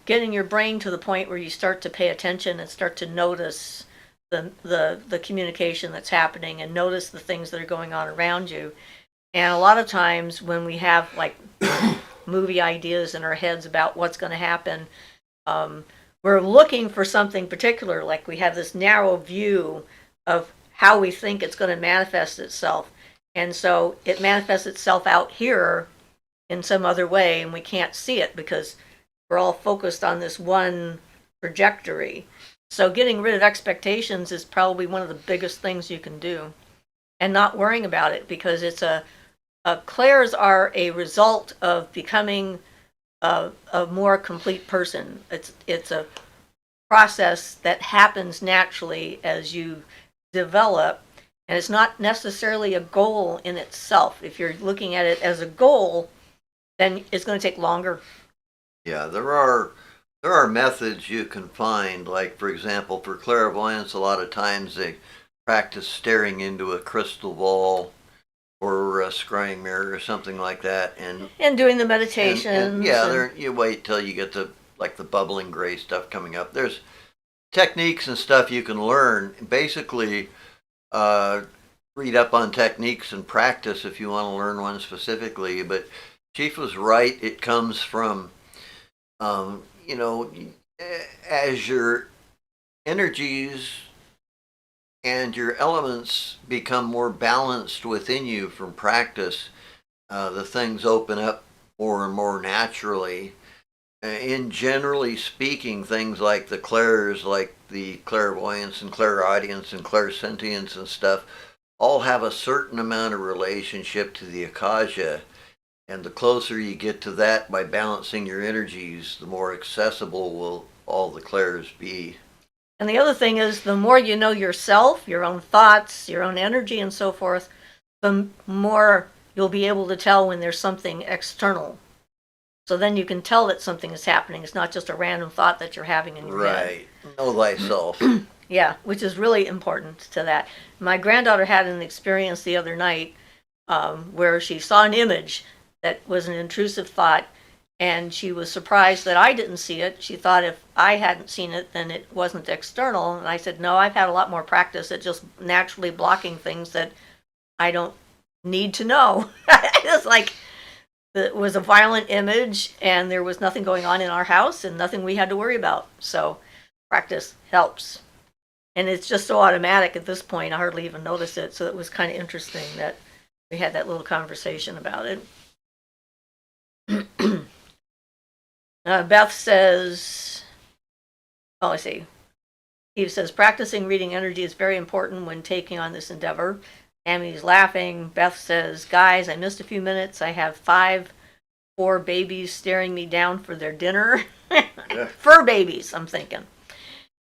getting your brain to the point where you start to pay attention and start to notice the communication that's happening and notice the things that are going on around you. And a lot of times when we have like movie ideas in our heads about what's going to happen, we're looking for something particular. Like we have this narrow view of how we think it's going to manifest itself. And so it manifests itself out here in some other way, and we can't see it because we're all focused on this one trajectory. So getting rid of expectations is probably one of the biggest things you can do, and not worrying about it, because it's clairs are a result of becoming a more complete person. It's a process that happens naturally as you develop. And it's not necessarily a goal in itself. If you're looking at it as a goal, then it's going to take longer. Yeah, there are methods you can find. Like, for example, for clairvoyance, a lot of times they practice staring into a crystal ball or a scrying mirror or something like that, and doing the meditations. You wait till you get to like the bubbling gray stuff coming up. There's techniques and stuff you can learn. Basically, read up on techniques and practice if you want to learn one specifically. But Chief was right. It comes from, as your energies and your elements become more balanced within you from practice, the things open up more and more naturally. In generally speaking, things like the clairs, like the clairvoyance and clairaudience and clairsentience and stuff, all have a certain amount of relationship to the akasha. And the closer you get to that by balancing your energies, the more accessible will all the clairs be. And the other thing is, the more you know yourself, your own thoughts, your own energy, and so forth, the more you'll be able to tell when there's something external. So then you can tell that something is happening. It's not just a random thought that you're having in your head. Right. Know thyself. Yeah, which is really important to that. My granddaughter had an experience the other night where she saw an image that was an intrusive thought, and she was surprised that I didn't see it. She thought if I hadn't seen it, then it wasn't external. And I said, no, I've had a lot more practice at just naturally blocking things that I don't need to know. It's like, it was a violent image, and there was nothing going on in our house and nothing we had to worry about. So practice helps. And it's just so automatic at this point, I hardly even notice it. So it was kind of interesting that we had that little conversation about it. Beth says, oh, I see. Eve says, practicing reading energy is very important when taking on this endeavor. Tammy's laughing. Beth says, guys, I missed a few minutes. I have 4 babies staring me down for their dinner. Fur babies, I'm thinking.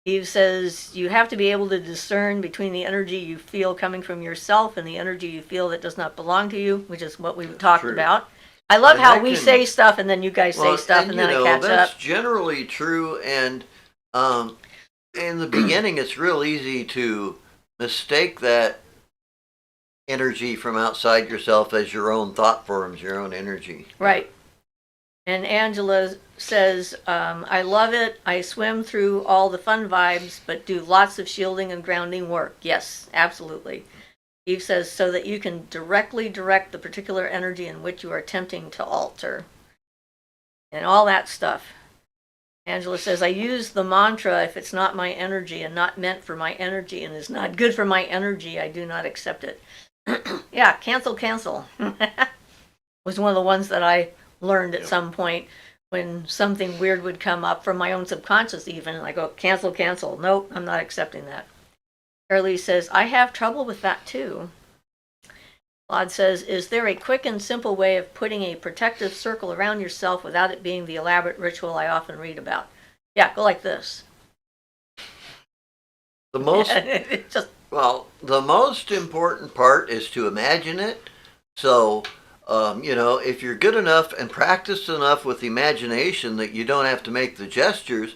Eve says, you have to be able to discern between the energy you feel coming from yourself and the energy you feel that does not belong to you, which is what we talked about. I love how we say stuff and then you guys say stuff and then I catch up. That's generally true. And in the beginning, it's real easy to mistake that energy from outside yourself as your own thought forms, your own energy. Right. And Angela says, I love it. I swim through all the fun vibes, but do lots of shielding and grounding work. Yes, absolutely. Eve says, so that you can directly direct the particular energy in which you are attempting to alter. And all that stuff. Angela says, I use the mantra, if it's not my energy and not meant for my energy and is not good for my energy, I do not accept it. Yeah, cancel, cancel. Was one of the ones that I learned at some point when something weird would come up from my own subconscious even, and I go, cancel, cancel. Nope, I'm not accepting that. Early says, I have trouble with that too. Claude says, is there a quick and simple way of putting a protective circle around yourself without it being the elaborate ritual I often read about? Yeah, go like this. The most Just, well, the most important part is to imagine it. So, if you're good enough and practiced enough with imagination that you don't have to make the gestures,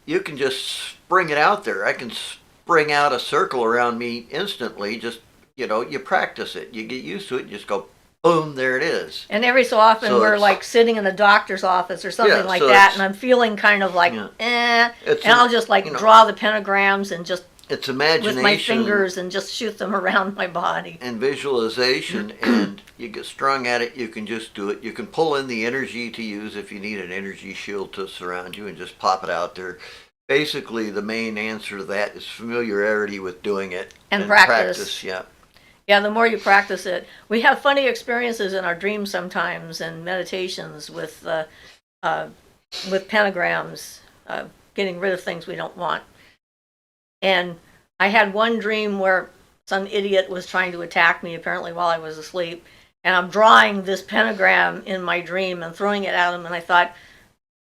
you can just spring it out there. I can spring out a circle around me instantly. Just, you practice it. You get used to it. You just go, boom, there it is. and every so often we're like sitting in a doctor's office or something like that, and I'm feeling kind of like, and I'll just draw the pentagrams and just it's imagination with my fingers and just shoot them around my body. And visualization, and you get strung at it, you can just do it. You can pull in the energy to use if you need an energy shield to surround you and just pop it out there. Basically, the main answer to that is familiarity with doing it. And practice. Yeah. Yeah, the more you practice it. We have funny experiences in our dreams sometimes and meditations with pentagrams, getting rid of things we don't want. And I had one dream where some idiot was trying to attack me, apparently while I was asleep. And I'm drawing this pentagram in my dream and throwing it at him. And I thought,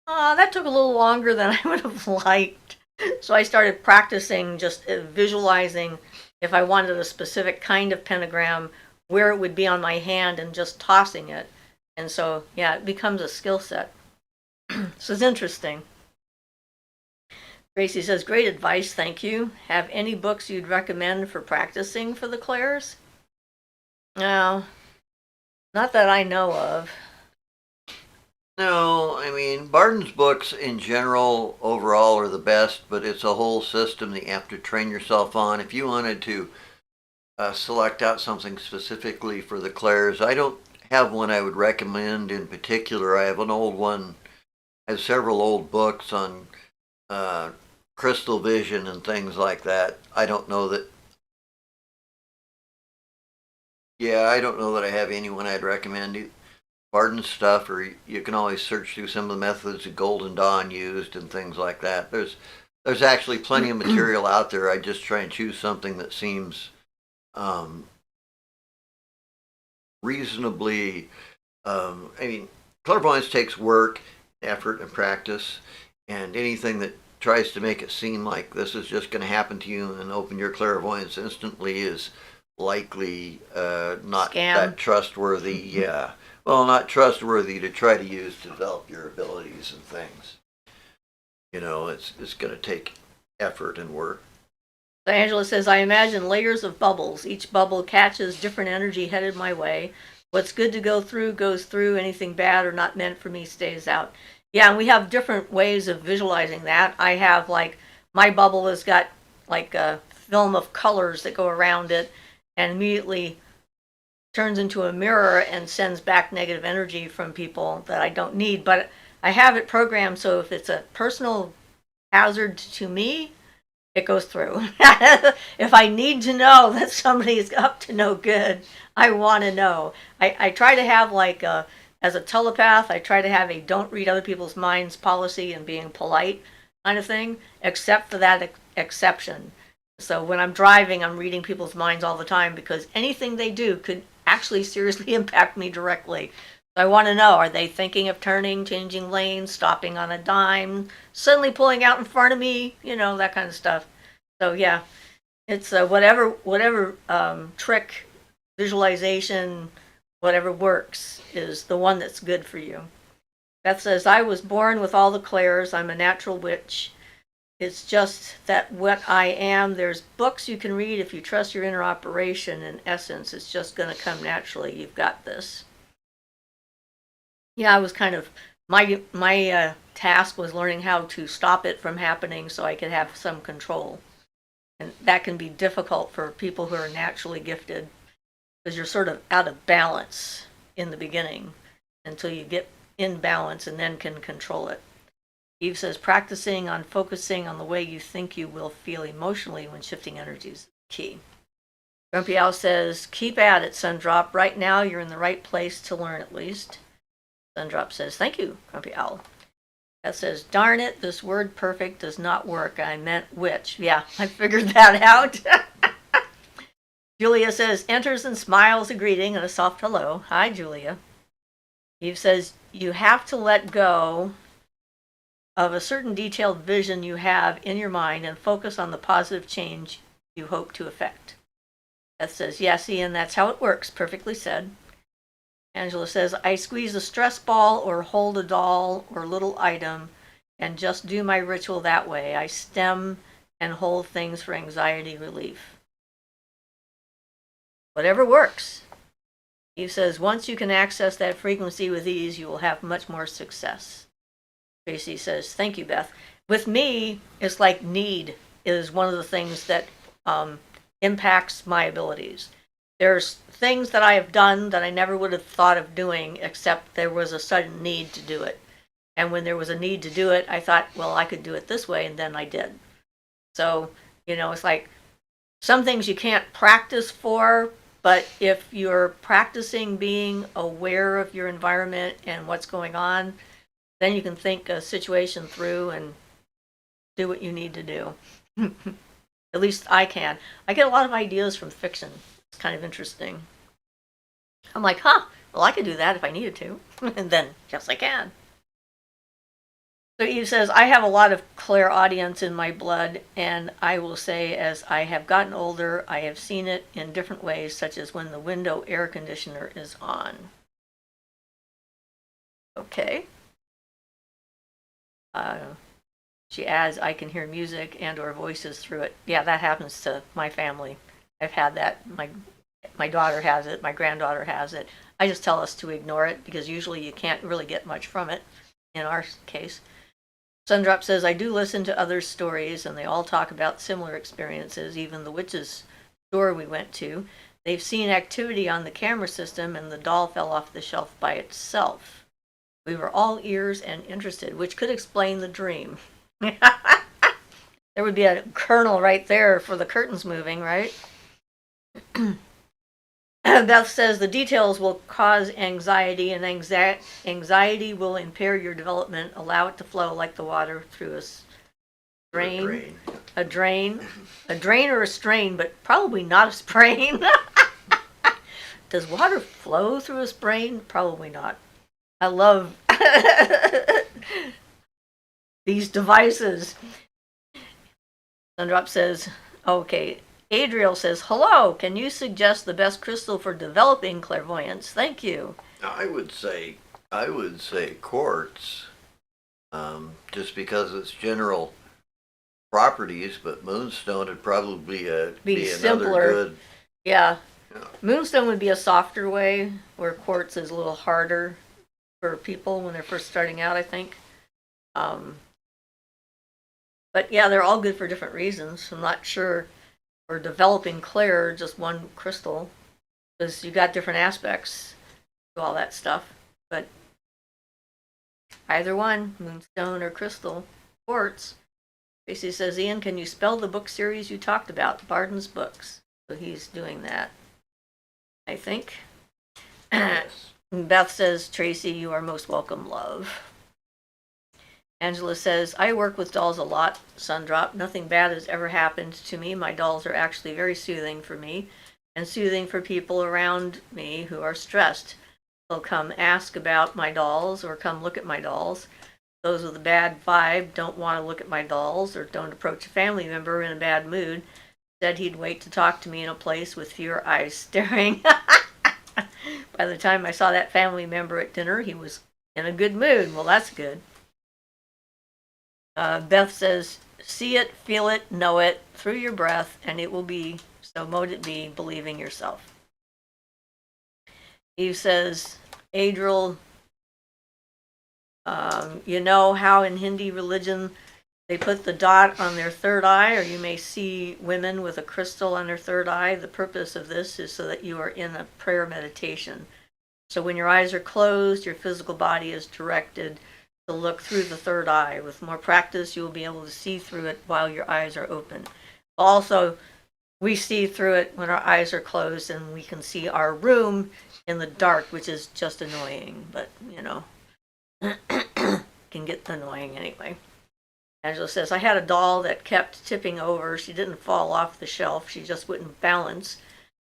oh, that took a little longer than I would have liked. So I started practicing just visualizing if I wanted a specific kind of pentagram, where it would be on my hand and just tossing it. And so, yeah, it becomes a skill set. So it's interesting. Gracie says, great advice, thank you. Have any books you'd recommend for practicing for the clairs? No, not that I know of. No, I mean, Barton's books in general, overall, are the best, but it's a whole system that you have to train yourself on. If you wanted to select out something specifically for the clairs, I don't have one I would recommend in particular. I have an old one, I have several old books on crystal vision and things like that. I don't know that I have anyone I'd recommend. Barton's stuff, or you can always search through some of the methods that Golden Dawn used and things like that. There's actually plenty of material out there. I just try and choose something that seems reasonably. Clairvoyance takes work, effort, and practice, and anything that tries to make it seem like this is just going to happen to you and open your clairvoyance instantly is likely not Scam. That trustworthy. Yeah. Well, not trustworthy to try to use to develop your abilities and things. It's going to take effort and work. So Angela says, I imagine layers of bubbles. Each bubble catches different energy headed my way. What's good to go through goes through. Anything bad or not meant for me stays out. Yeah, and we have different ways of visualizing that. I have my bubble has got a film of colors that go around it and immediately turns into a mirror and sends back negative energy from people that I don't need. But I have it programmed so if it's a personal hazard to me, it goes through. If I need to know that somebody is up to no good, I want to know. I try to have as a telepath, I try to have a don't read other people's minds policy and being polite kind of thing, except for that exception. So when I'm driving, I'm reading people's minds all the time because anything they do could actually seriously impact me directly. So I want to know, are they thinking of turning, changing lanes, stopping on a dime, suddenly pulling out in front of me, that kind of stuff. So yeah, it's whatever trick, visualization, whatever works is the one that's good for you. Beth says, I was born with all the clairs. I'm a natural witch. It's just that what I am, there's books you can read if you trust your inner operation. In essence, it's just going to come naturally. You've got this. Yeah, I was kind of, my task was learning how to stop it from happening so I could have some control. And that can be difficult for people who are naturally gifted because you're sort of out of balance in the beginning until you get in balance and then can control it. Eve says, practicing on focusing on the way you think you will feel emotionally when shifting energies is key. Grumpy Owl says, keep at it, Sundrop. Right now, you're in the right place to learn at least. Sundrop says, thank you, Grumpy Owl. That says, darn it, this word perfect does not work. I meant which. Yeah, I figured that out. Julia says, enters and smiles a greeting and a soft hello. Hi, Julia. Eve says, you have to let go of a certain detailed vision you have in your mind and focus on the positive change you hope to effect. Beth says, yes, Ian, that's how it works. Perfectly said. Angela says, I squeeze a stress ball or hold a doll or little item and just do my ritual that way. I stem and hold things for anxiety relief. Whatever works. Eve says, once you can access that frequency with ease, you will have much more success. Tracy says, thank you, Beth. With me, it's like need is one of the things that impacts my abilities. There's things that I have done that I never would have thought of doing, except there was a sudden need to do it. And when there was a need to do it, I thought, well, I could do it this way, and then I did. So, it's like some things you can't practice for, but if you're practicing being aware of your environment and what's going on, then you can think a situation through and do what you need to do. At least I can. I get a lot of ideas from fiction. It's kind of interesting. I'm like, well, I could do that if I needed to. And then, yes, I can. So Eve says, I have a lot of clairaudience in my blood, and I will say, as I have gotten older, I have seen it in different ways, such as when the window air conditioner is on. Okay. She adds, I can hear music and or voices through it. Yeah, that happens to my family. I've had that. My daughter has it. My granddaughter has it. I just tell us to ignore it because usually you can't really get much from it in our case. Sundrop says, I do listen to others' stories, and they all talk about similar experiences, even the witch's store we went to. They've seen activity on the camera system, and the doll fell off the shelf by itself. We were all ears and interested, which could explain the dream. There would be a kernel right there for the curtains moving, right? Beth says the details will cause anxiety, and anxiety will impair your development. Allow it to flow like the water through a drain. A drain or a strain, but probably not a sprain. Does water flow through a sprain? Probably not. I love these devices. Sundrop says, okay. Adriel says, hello, can you suggest the best crystal for developing clairvoyance? Thank you. I would say quartz, just because it's general properties, but moonstone would probably be simpler. Another good. Yeah. Moonstone would be a softer way, where quartz is a little harder for people when they're first starting out, I think. But yeah, they're all good for different reasons. I'm not sure for developing clair, just one crystal, because you got different aspects to all that stuff. But either one, moonstone or crystal, quartz. Tracy says, Ian, can you spell the book series you talked about, Barden's Books? So he's doing that, I think. Yes. Beth says, Tracy, you are most welcome, love. Angela says, I work with dolls a lot, Sundrop. Nothing bad has ever happened to me. My dolls are actually very soothing for me and soothing for people around me who are stressed. They'll come ask about my dolls or come look at my dolls. Those with a bad vibe don't want to look at my dolls or don't approach a family member in a bad mood. Said he'd wait to talk to me in a place with fewer eyes staring. By the time I saw that family member at dinner, he was in a good mood. Well, that's good. Beth says, see it, feel it, know it, through your breath, and it will be, so mote it be, believing yourself. Eve says, Adriel, you know how in Hindi religion They put the dot on their third eye, or you may see women with a crystal on their third eye. The purpose of this is so that you are in a prayer meditation. So when your eyes are closed, your physical body is directed to look through the third eye. With more practice, you will be able to see through it while your eyes are open. Also, we see through it when our eyes are closed, and we can see our room in the dark, which is just annoying, but can get annoying anyway. Angela says, I had a doll that kept tipping over. She didn't fall off the shelf. She just wouldn't balance.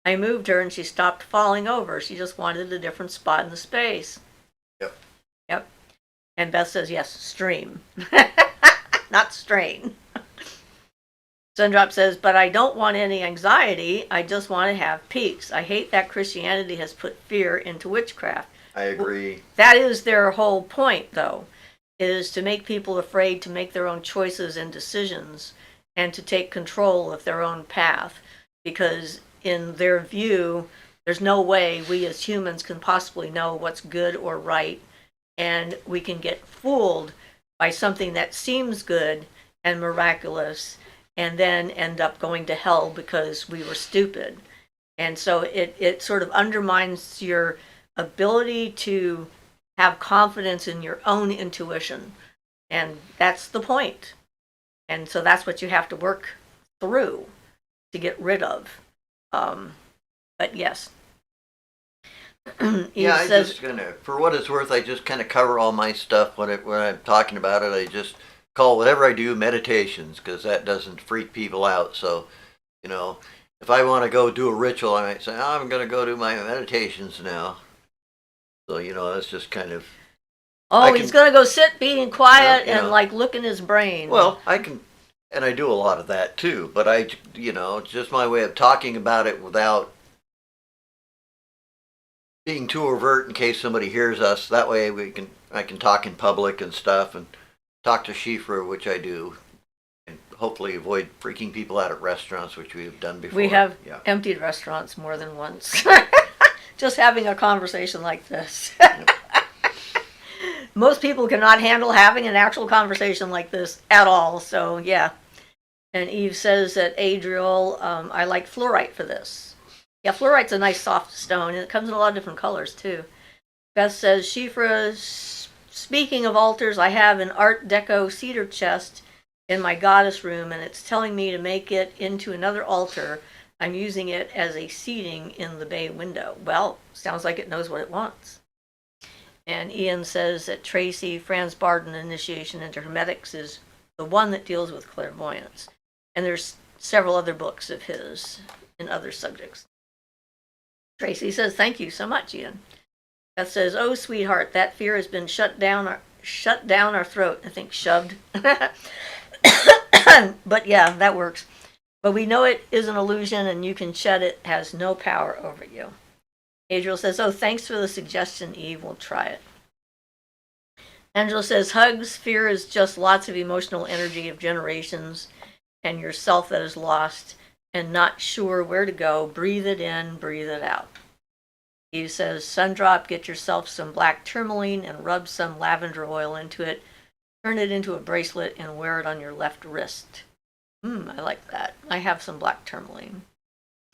I moved her and she stopped falling over. She just wanted a different spot in the space. Yep. Yep. And Beth says, yes, stream. Not strain. Sundrop says, but I don't want any anxiety. I just want to have peace. I hate that Christianity has put fear into witchcraft. I agree. That is their whole point, though, is to make people afraid to make their own choices and decisions and to take control of their own path. Because in their view, there's no way we as humans can possibly know what's good or right. And we can get fooled by something that seems good and miraculous and then end up going to hell because we were stupid. And so it sort of undermines your ability to have confidence in your own intuition. And that's the point. And so that's what you have to work through to get rid of. But yes. Yeah, I just for what it's worth, I just kind of cover all my stuff when I'm talking about it. I just call whatever I do meditations because that doesn't freak people out. So, if I want to go do a ritual, I might say, I'm going to go do my meditations now. So, that's just kind of. He's going to go sit being quiet and look in his brain. Well, I can, and I do a lot of that too, but it's just my way of talking about it without being too overt in case somebody hears us. That way I can talk in public and stuff and talk to Siofra, which I do, and hopefully avoid freaking people out at restaurants, which we have done before. We have emptied restaurants more than once. Just having a conversation like this. Most people cannot handle having an actual conversation like this at all, so yeah. And Eve says that Adriel, I like fluorite for this. Yeah, fluorite's a nice soft stone, and it comes in a lot of different colors, too. Beth says, Siofra, speaking of altars, I have an Art Deco cedar chest in my goddess room, and it's telling me to make it into another altar. I'm using it as a seating in the bay window. Well, sounds like it knows what it wants. And Ian says that Tracy Franz Barden Initiation into Hermetics is the one that deals with clairvoyance. And there's several other books of his in other subjects. Tracy says, thank you so much, Ian. Beth says, oh, sweetheart, that fear has been shut down our throat. I think shoved. But yeah, that works. But we know it is an illusion and you can shed it. It has no power over you. Adriel says, oh, thanks for the suggestion, Eve. We'll try it. Angela says, hugs. Fear is just lots of emotional energy of generations and yourself that is lost and not sure where to go. Breathe it in, breathe it out. Eve says, Sundrop, get yourself some black tourmaline and rub some lavender oil into it. Turn it into a bracelet and wear it on your left wrist. I like that. I have some black tourmaline.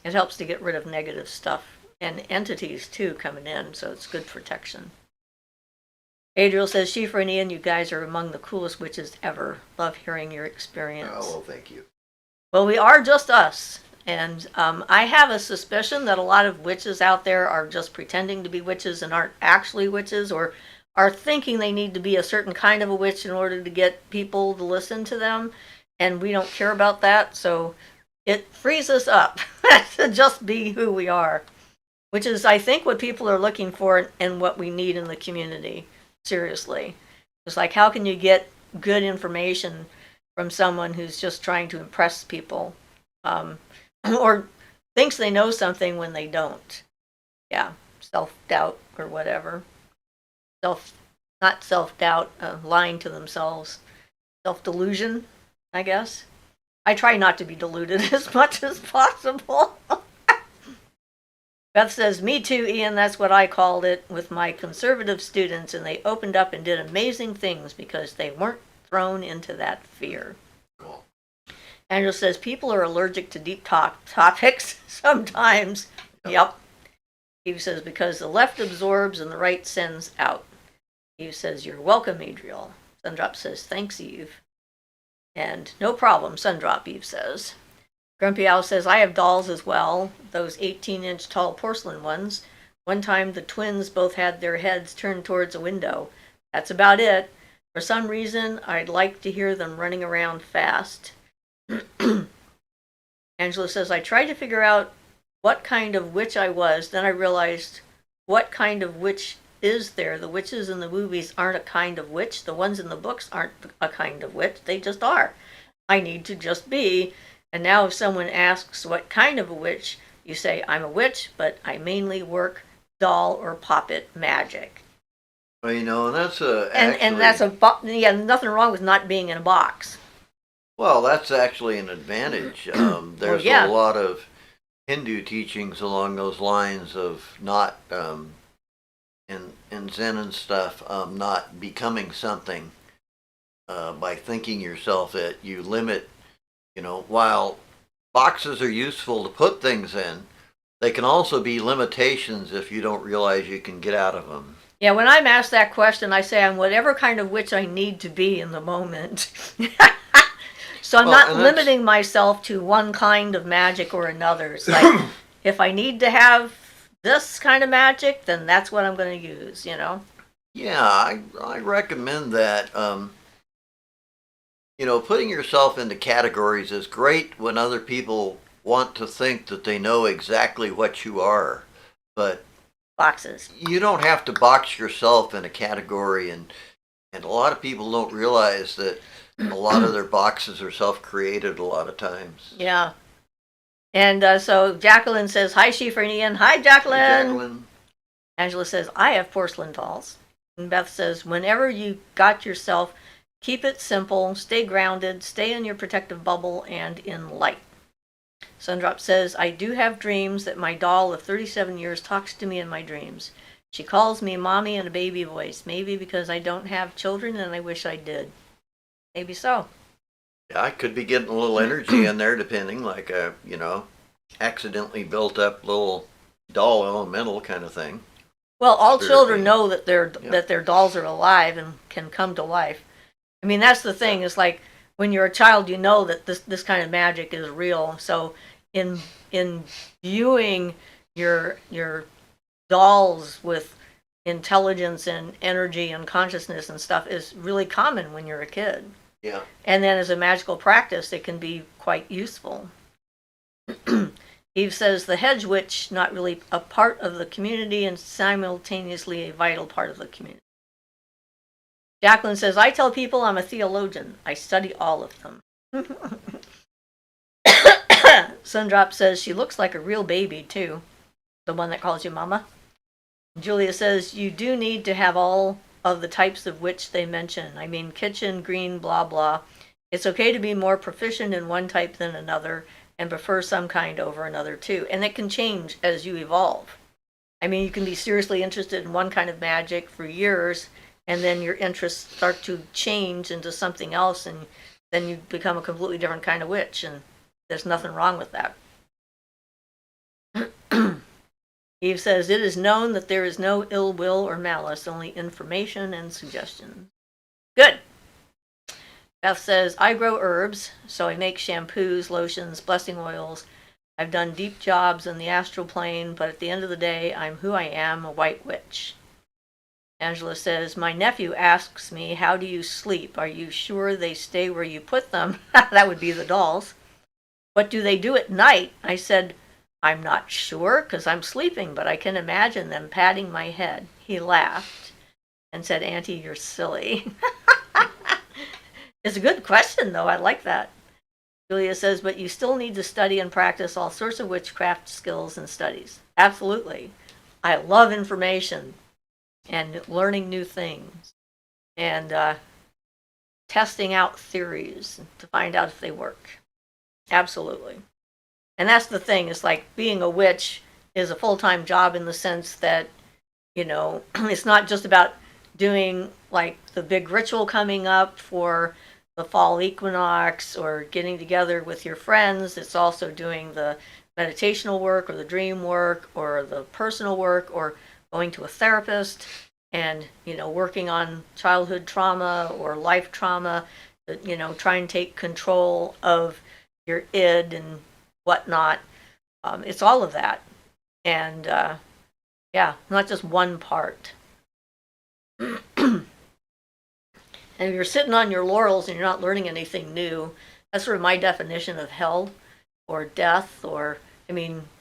It helps to get rid of negative stuff and entities, too, coming in, so it's good protection. Adriel says, Siofra and Ian, you guys are among the coolest witches ever. Love hearing your experience. Oh, well, thank you. Well, we are just us. And I have a suspicion that a lot of witches out there are just pretending to be witches and aren't actually witches, or are thinking they need to be a certain kind of a witch in order to get people to listen to them. And we don't care about that, so it frees us up to just be who we are, which is, I think, what people are looking for and what we need in the community. Seriously. It's like, how can you get good information from someone who's just trying to impress people? Or thinks they know something when they don't. Yeah, self-doubt or whatever. Not self-doubt, lying to themselves. Self-delusion, I guess. I try not to be deluded as much as possible. Beth says, me too, Ian, that's what I called it with my conservative students, and they opened up and did amazing things because they weren't thrown into that fear. Cool. Angela says people are allergic to deep topics sometimes. Yep. Eve says because the left absorbs and the right sends out. Eve says you're welcome, Adriel. Sundrop says thanks, Eve. And no problem, Sundrop, Eve says. Grumpy Owl says I have dolls as well, those 18-inch tall porcelain ones. One time the twins both had their heads turned towards a window. That's about it. For some reason, I'd like to hear them running around fast. Angela says, I tried to figure out what kind of witch I was. Then I realized what kind of witch is there. The witches in the movies aren't a kind of witch. The ones in the books aren't a kind of witch. They just are. I need to just be. And now if someone asks what kind of a witch, you say, I'm a witch, but I mainly work doll or puppet magic. Well, and that's And that's nothing wrong with not being in a box. Well, that's actually an advantage. There's a lot of Hindu teachings along those lines of not, in Zen and stuff, not becoming something by thinking yourself it. You limit, while boxes are useful to put things in, they can also be limitations if you don't realize you can get out of them. Yeah, when I'm asked that question, I say I'm whatever kind of witch I need to be in the moment. So I'm not limiting myself to one kind of magic or another. It's like, if I need to have this kind of magic, then that's what I'm going to use, Yeah, I recommend that. Putting yourself into categories is great when other people want to think that they know exactly what you are. But boxes. You don't have to box yourself in a category, and a lot of people don't realize that a lot of their boxes are self-created a lot of times. Yeah. And so Jacqueline says, hi, Siofra and Ian. Hi, Jacqueline. Hey, Jacqueline. Angela says, I have porcelain dolls. And Beth says, whenever you got yourself, keep it simple, stay grounded, stay in your protective bubble and in light. Sundrop says, I do have dreams that my doll of 37 years talks to me in my dreams. She calls me mommy in a baby voice, maybe because I don't have children and I wish I did. Maybe so. Yeah, I could be getting a little energy in there, depending, like a, accidentally built up little doll elemental kind of thing. Well, all children know that their dolls are alive and can come to life. I mean, that's the thing. It's like when you're a child, you know that this kind of magic is real. So in viewing your dolls with intelligence and energy and consciousness and stuff is really common when you're a kid. Yeah. And then as a magical practice, it can be quite useful. Eve says, the hedge witch, not really a part of the community and simultaneously a vital part of the community. Jacqueline says, I tell people I'm a theologian. I study all of them. Sundrop says, she looks like a real baby, too. The one that calls you mama. Julia says, you do need to have all of the types of witch they mention. I mean, kitchen, green, blah, blah. It's okay to be more proficient in one type than another and prefer some kind over another, too. And it can change as you evolve. I mean, you can be seriously interested in one kind of magic for years, and then your interests start to change into something else, and then you become a completely different kind of witch, and there's nothing wrong with that. Eve says, it is known that there is no ill will or malice, only information and suggestion. Good. Beth says, I grow herbs, so I make shampoos, lotions, blessing oils. I've done deep jobs in the astral plane, but at the end of the day, I'm who I am, a white witch. Angela says, my nephew asks me, how do you sleep? Are you sure they stay where you put them? That would be the dolls. What do they do at night? I said, I'm not sure because I'm sleeping, but I can imagine them patting my head. He laughed and said, Auntie, you're silly. It's a good question, though. I like that. Julia says, but you still need to study and practice all sorts of witchcraft skills and studies. Absolutely. I love information and learning new things and testing out theories to find out if they work. Absolutely. And that's the thing. It's like being a witch is a full-time job in the sense that, it's not just about doing like the big ritual coming up for the fall equinox or getting together with your friends. It's also doing the meditational work or the dream work or the personal work or going to a therapist and, working on childhood trauma or life trauma, try and take control of your id and whatnot. It's all of that. And yeah, not just one part. And if you're sitting on your laurels and you're not learning anything new, that's sort of my definition of hell or death or,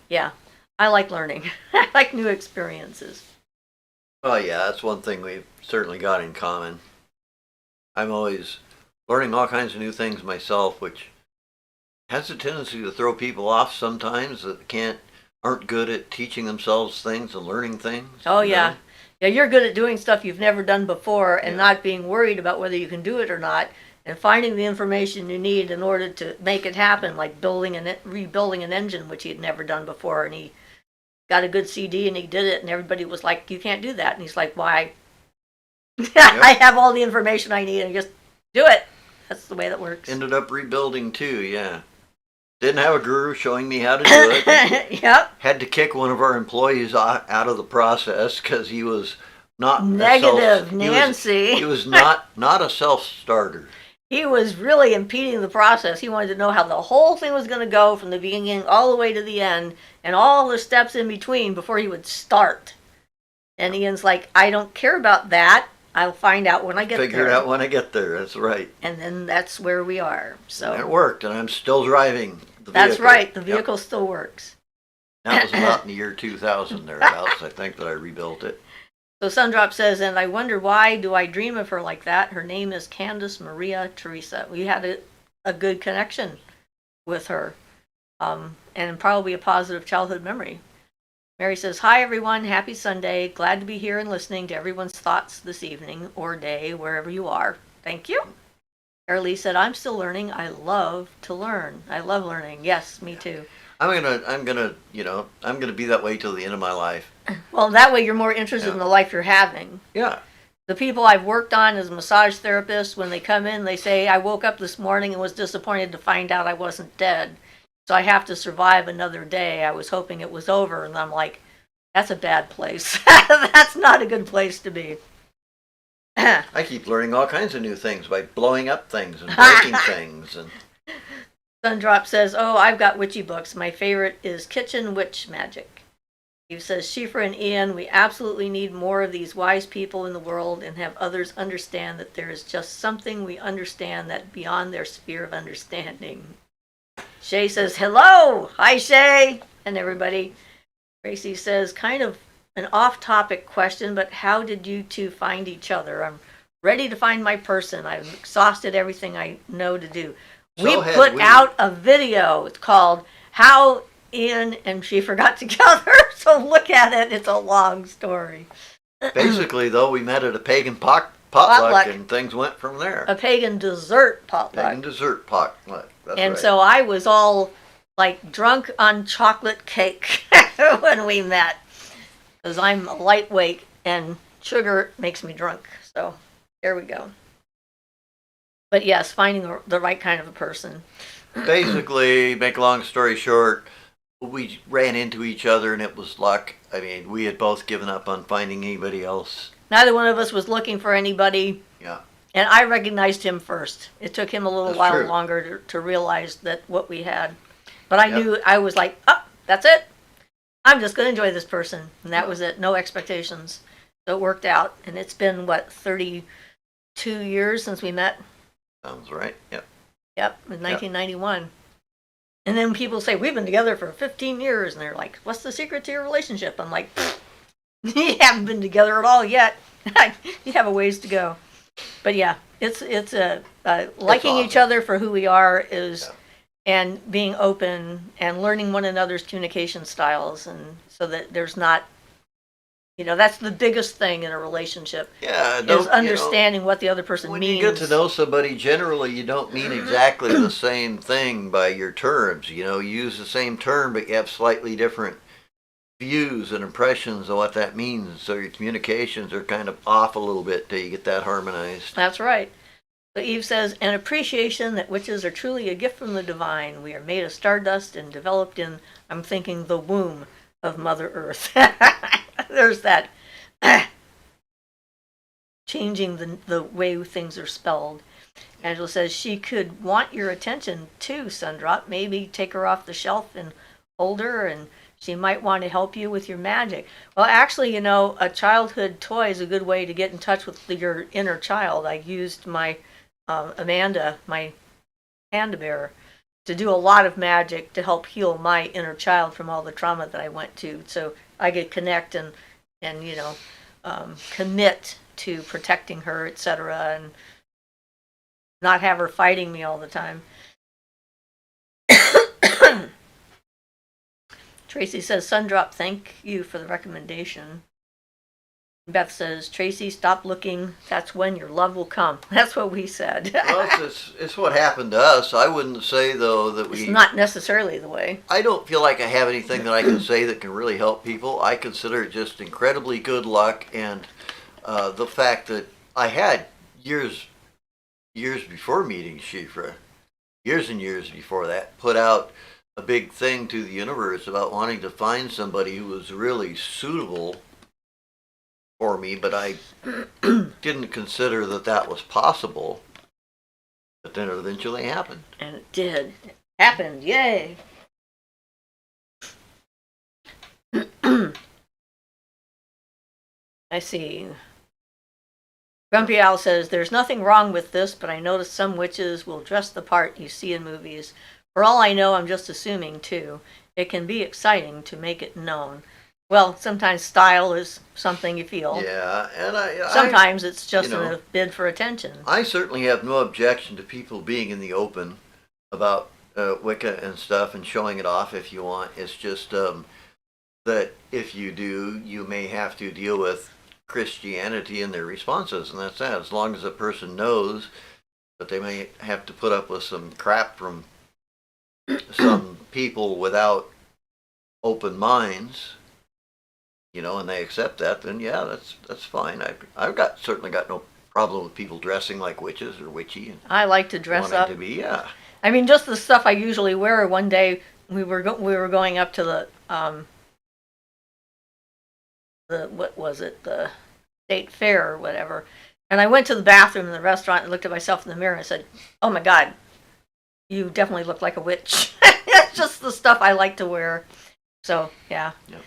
yeah, I like learning. I like new experiences. Oh yeah, that's one thing we've certainly got in common. I'm always learning all kinds of new things myself, which has a tendency to throw people off sometimes that aren't good at teaching themselves things and learning things. Oh yeah. Yeah, you're good at doing stuff you've never done before and Yeah. not being worried about whether you can do it or not and finding the information you need in order to make it happen, like rebuilding an engine, which he had never done before. And he got a good CD and he did it and everybody was like, you can't do that. And he's like, why? I have all the information I need and just do it. That's the way that works. Ended up rebuilding too, yeah. Didn't have a guru showing me how to do it. Yep. Had to kick one of our employees out of the process because he was not Negative Nancy. He was not a self-starter. He was really impeding the process. He wanted to know how the whole thing was going to go from the beginning all the way to the end and all the steps in between before he would start. And Ian's like, I don't care about that. I'll find out when I get there. Figure it out when I get there. That's right. And then that's where we are. So and it worked, and I'm still driving the vehicle. That's right. The vehicle still works. That was about in the year 2000 thereabouts, I think, that I rebuilt it. So Sundrop says, and I wonder why do I dream of her like that? Her name is Candace Maria Teresa. We had a good connection with her, and probably a positive childhood memory. Mary says, hi everyone, happy Sunday. Glad to be here and listening to everyone's thoughts this evening or day, wherever you are. Thank you. Lee said, I'm still learning. I love to learn. I love learning. Yes, me too. I'm gonna be that way till the end of my life. Well, that way you're more interested in the life you're having. Yeah. The people I've worked on as massage therapists, when they come in, they say, I woke up this morning and was disappointed to find out I wasn't dead. So I have to survive another day. I was hoping it was over. And I'm like, that's a bad place. That's not a good place to be. I keep learning all kinds of new things by blowing up things and breaking things. And Sundrop says, oh, I've got witchy books. My favorite is Kitchen Witch Magic. He says, Siofra and Ian, we absolutely need more of these wise people in the world and have others understand that there is just something we understand that beyond their sphere of understanding. Shay says, hello. Hi, Shay. And everybody. Tracy says, kind of an off-topic question, but how did you two find each other? I'm ready to find my person. I've exhausted everything I know to do. We put out a video. It's called How Ian and Siofra Got Together. So look at it. It's a long story. Basically, though, we met at a pagan potluck and things went from there. A pagan dessert potluck. Pagan dessert potluck. That's and right. so I was all like drunk on chocolate cake when we met. Because I'm lightweight and sugar makes me drunk. So there we go. But yes, finding the right kind of a person. Basically, make a long story short, we ran into each other and it was luck. I mean, we had both given up on finding anybody else. Neither one of us was looking for anybody. Yeah. And I recognized him first. It took him a little That's while true. longer to realize that what we had. But I knew, I was like, oh, that's it. I'm just going to enjoy this person. And that was it. No expectations. So it worked out. And it's been, 32 years since we met? Sounds right. Yep. Yep, in 1991. And then people say, we've been together for 15 years. And they're like, what's the secret to your relationship? I'm like, you haven't been together at all yet. You have a ways to go. But yeah, it's liking awesome. each other for who we are and being open and learning one another's communication styles. And so that there's not, that's the biggest thing in a relationship. Yeah. Is understanding what the other person when means. you get to know somebody, generally you don't mean exactly the same thing by your terms. You use the same term, but you have slightly different views and impressions of what that means, so your communications are kind of off a little bit till you get that harmonized. That's right. So Eve says, an appreciation that witches are truly a gift from the divine. We are made of stardust and developed in, I'm thinking, the womb of Mother Earth. There's that changing the way things are spelled. Angela says she could want your attention too, Sundrop. Maybe take her off the shelf and hold her, and she might want to help you with your magic. Well, actually, a childhood toy is a good way to get in touch with your inner child. I used my Amanda, my panda bear, to do a lot of magic to help heal my inner child from all the trauma that I went to. So I could connect and commit to protecting her, etc., and not have her fighting me all the time. Tracy says, Sundrop, thank you for the recommendation. Beth says, Tracy, stop looking. That's when your love will come. That's what we said. Well, it's what happened to us. I wouldn't say, though, that It's not necessarily the way. I don't feel like I have anything that I can say that can really help people. I consider it just incredibly good luck, and the fact that I had years before meeting Siofra, years and years before that, put out a big thing to the universe about wanting to find somebody who was really suitable for me, but I didn't consider that was possible. But then it eventually happened. And it did. It happened. Yay. I see. Grumpy Owl says, there's nothing wrong with this, but I noticed some witches will dress the part you see in movies. For all I know, I'm just assuming, too. It can be exciting to make it known. Well, sometimes style is something you feel. Yeah, and sometimes it's just a bid for attention. I certainly have no objection to people being in the open about Wicca and stuff and showing it off if you want. It's just that if you do, you may have to deal with Christianity and their responses, and that's that. As long as a person knows that they may have to put up with some crap from some people without open minds, and they accept that, then yeah, that's fine. I've certainly got no problem with people dressing like witches or witchy. And I like to dress up. To be, yeah. I mean, just the stuff I usually wear. One day we were going up to the what was it, the state fair or whatever, and I went to the bathroom in the restaurant and looked at myself in the mirror and I said, "Oh my God, you definitely look like a witch." It's just the stuff I like to wear. So yeah. Yep.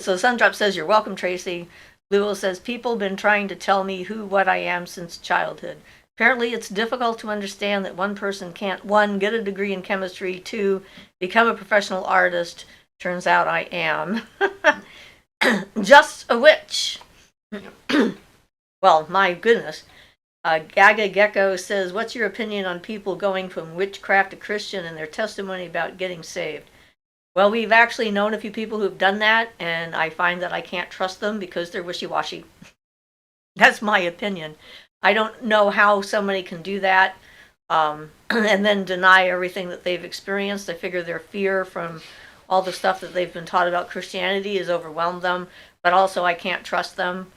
So Sundrop says, you're welcome, Tracy. Luo says, people been trying to tell me what I am since childhood. Apparently it's difficult to understand that one person can't, 1, get a degree in chemistry, 2, become a professional artist. Turns out I am. Just a witch. Well, my goodness. Gaga Gecko says, what's your opinion on people going from witchcraft to Christian and their testimony about getting saved? Well, we've actually known a few people who've done that, and I find that I can't trust them because they're wishy-washy. That's my opinion. I don't know how somebody can do that and then deny everything that they've experienced. I figure their fear from all the stuff that they've been taught about Christianity has overwhelmed them, but also I can't trust them.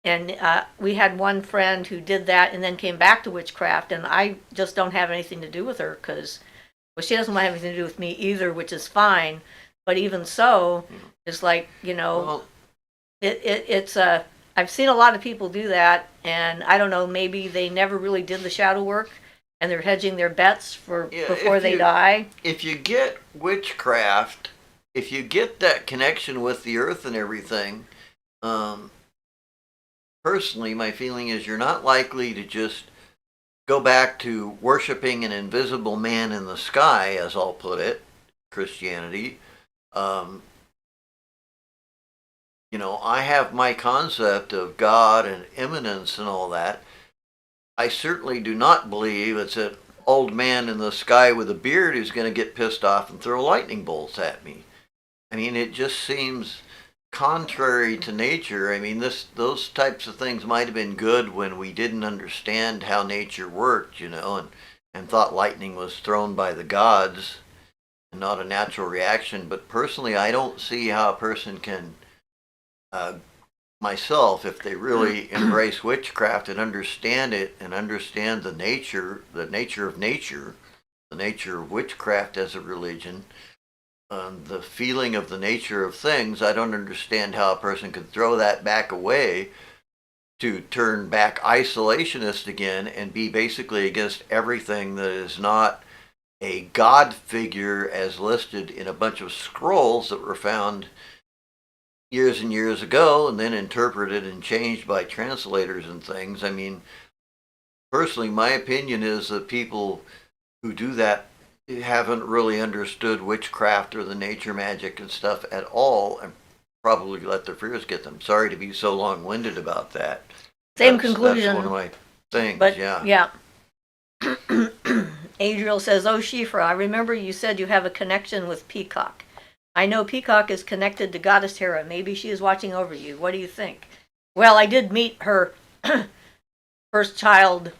And we had one friend who did that and then came back to witchcraft, and I just don't have anything to do with her because... Well, she doesn't want to have anything to do with me either, which is fine. But even so, it's like, it's I've seen a lot of people do that, and I don't know, maybe they never really did the shadow work, and they're hedging their bets before they die. If you get witchcraft, if you get that connection with the earth and everything, personally, my feeling is you're not likely to just go back to worshiping an invisible man in the sky, as I'll put it, Christianity. I have my concept of God and immanence and all that. I certainly do not believe it's an old man in the sky with a beard who's going to get pissed off and throw lightning bolts at me. I mean, it just seems contrary to nature. I mean, those types of things might have been good when we didn't understand how nature worked, and thought lightning was thrown by the gods. and not a natural reaction. But personally, I don't see how a person can, myself, if they really embrace witchcraft and understand it and understand the nature of nature, the nature of witchcraft as a religion, the feeling of the nature of things, I don't understand how a person could throw that back away to turn back isolationist again and be basically against everything that is not a God figure as listed in a bunch of scrolls that were found years and years ago and then interpreted and changed by translators and things. I mean, personally, my opinion is that people who do that haven't really understood witchcraft or the nature magic and stuff at all, and probably let their fears get them. Sorry to be so long-winded about that. Same conclusion. That's one of my things, But yeah. Adriel says, "Oh, Siofra, I remember you said you have a connection with Peacock. I know Peacock is connected to Goddess Hera. Maybe she is watching over you. What do you think?" Well, I did meet her first child.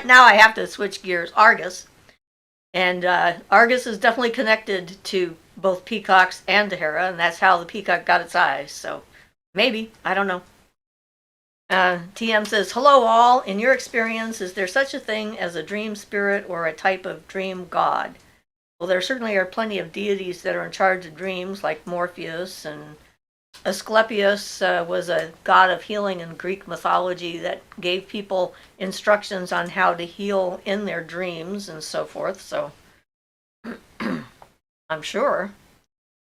Now I have to switch gears. Argus. And Argus is definitely connected to both Peacocks and to Hera, and that's how the Peacock got its eyes. So maybe. I don't know. TM says, "Hello all. In your experience, is there such a thing as a dream spirit or a type of dream god?" Well, there certainly are plenty of deities that are in charge of dreams, like Morpheus, and Asclepius was a god of healing in Greek mythology that gave people instructions on how to heal in their dreams and so forth. So I'm sure.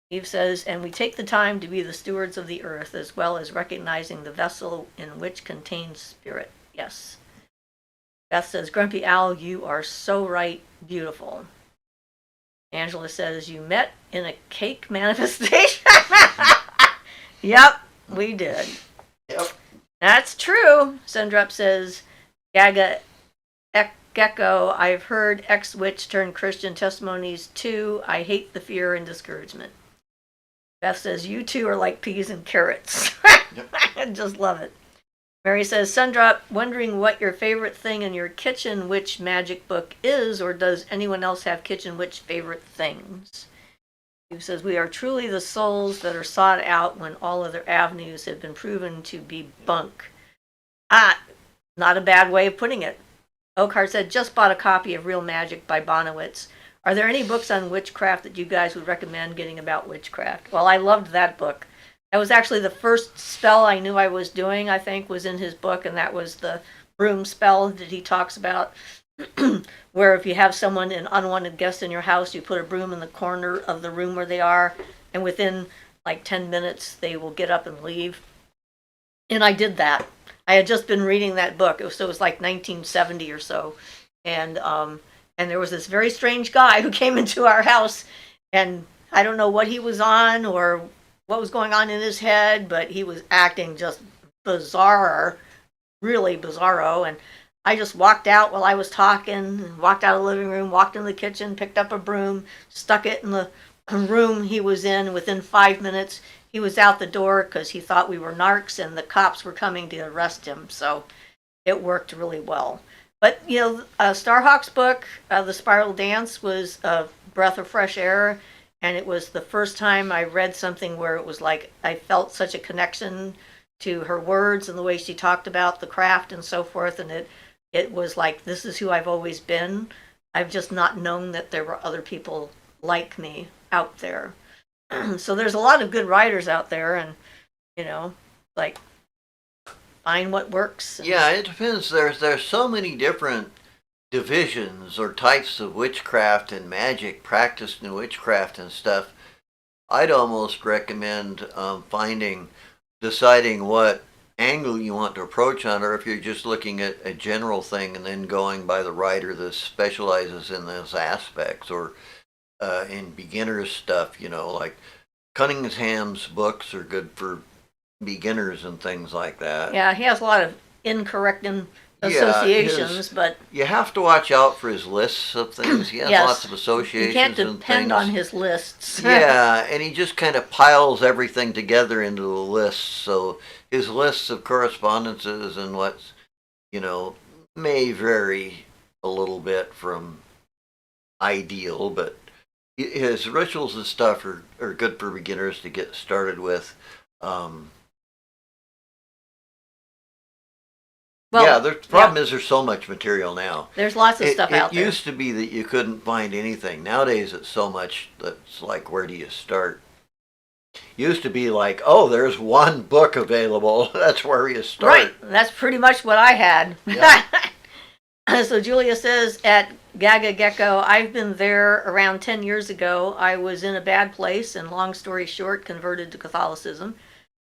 Eve says, "And we take the time to be the stewards of the earth, as well as recognizing the vessel in which contains spirit." Yes. Beth says, "Grumpy Owl, you are so right. Beautiful." Angela says, "You met in a cake manifestation." Yep, we did. Yep. That's true. Sundrup says, "Gaga Gecko, I've heard ex-witch turned Christian testimonies too. I hate the fear and discouragement." Beth says, "You two are like peas and carrots." Yep. I just love it. Mary says, "Sundrop, wondering what your favorite thing in your kitchen witch magic book is, or does anyone else have kitchen witch favorite things?" He says, "We are truly the souls that are sought out when all other avenues have been proven to be bunk." Not a bad way of putting it. Oakhart said, "Just bought a copy of Real Magic by Bonowitz. Are there any books on witchcraft that you guys would recommend getting about witchcraft?" Well, I loved that book. That was actually the first spell I knew I was doing, I think, was in his book, and that was the broom spell that he talks about, where if you have someone, an unwanted guest in your house, you put a broom in the corner of the room where they are, and within like 10 minutes, they will get up and leave. And I did that. I had just been reading that book. It was like 1970 or so. And there was this very strange guy who came into our house, and I don't know what he was on or what was going on in his head, but he was acting just bizarre, really bizarro. And I just walked out while I was talking, walked out of the living room, walked in the kitchen, picked up a broom, stuck it in the room he was in. Within 5 minutes, he was out the door because he thought we were narcs and the cops were coming to arrest him. So it worked really well. But, Starhawk's book, The Spiral Dance, was a breath of fresh air. And it was the first time I read something where it was like I felt such a connection to her words and the way she talked about the craft and so forth. And it was like, this is who I've always been. I've just not known that there were other people like me out there. So there's a lot of good writers out there, and, like, find what works. Yeah, it depends. There's so many different divisions or types of witchcraft and magic practiced in witchcraft and stuff. I'd almost recommend deciding what angle you want to approach on, or if you're just looking at a general thing and then going by the writer that specializes in those aspects, or in beginner stuff, like Cunningham's books are good for beginners and things like that. Yeah, he has a lot of incorrect associations, but you have to watch out for his lists of things. He has yes, lots of associations. You can't and depend things on his lists. Yeah, and he just kind of piles everything together into a list. So his lists of correspondences and what's, may vary a little bit from ideal, but his rituals and stuff are good for beginners to get started with. Um, Well, yeah, the problem is there's so much material now. there's lots of stuff out It there. used to be that you couldn't find anything. Nowadays, it's so much that's like, where do you start? Used to be like, oh, there's one book available. That's where you start. Right. That's pretty much what I had. Yeah. So Julia says at Gaga Gecko, I've been there around 10 years ago. I was in a bad place and, long story short, converted to Catholicism.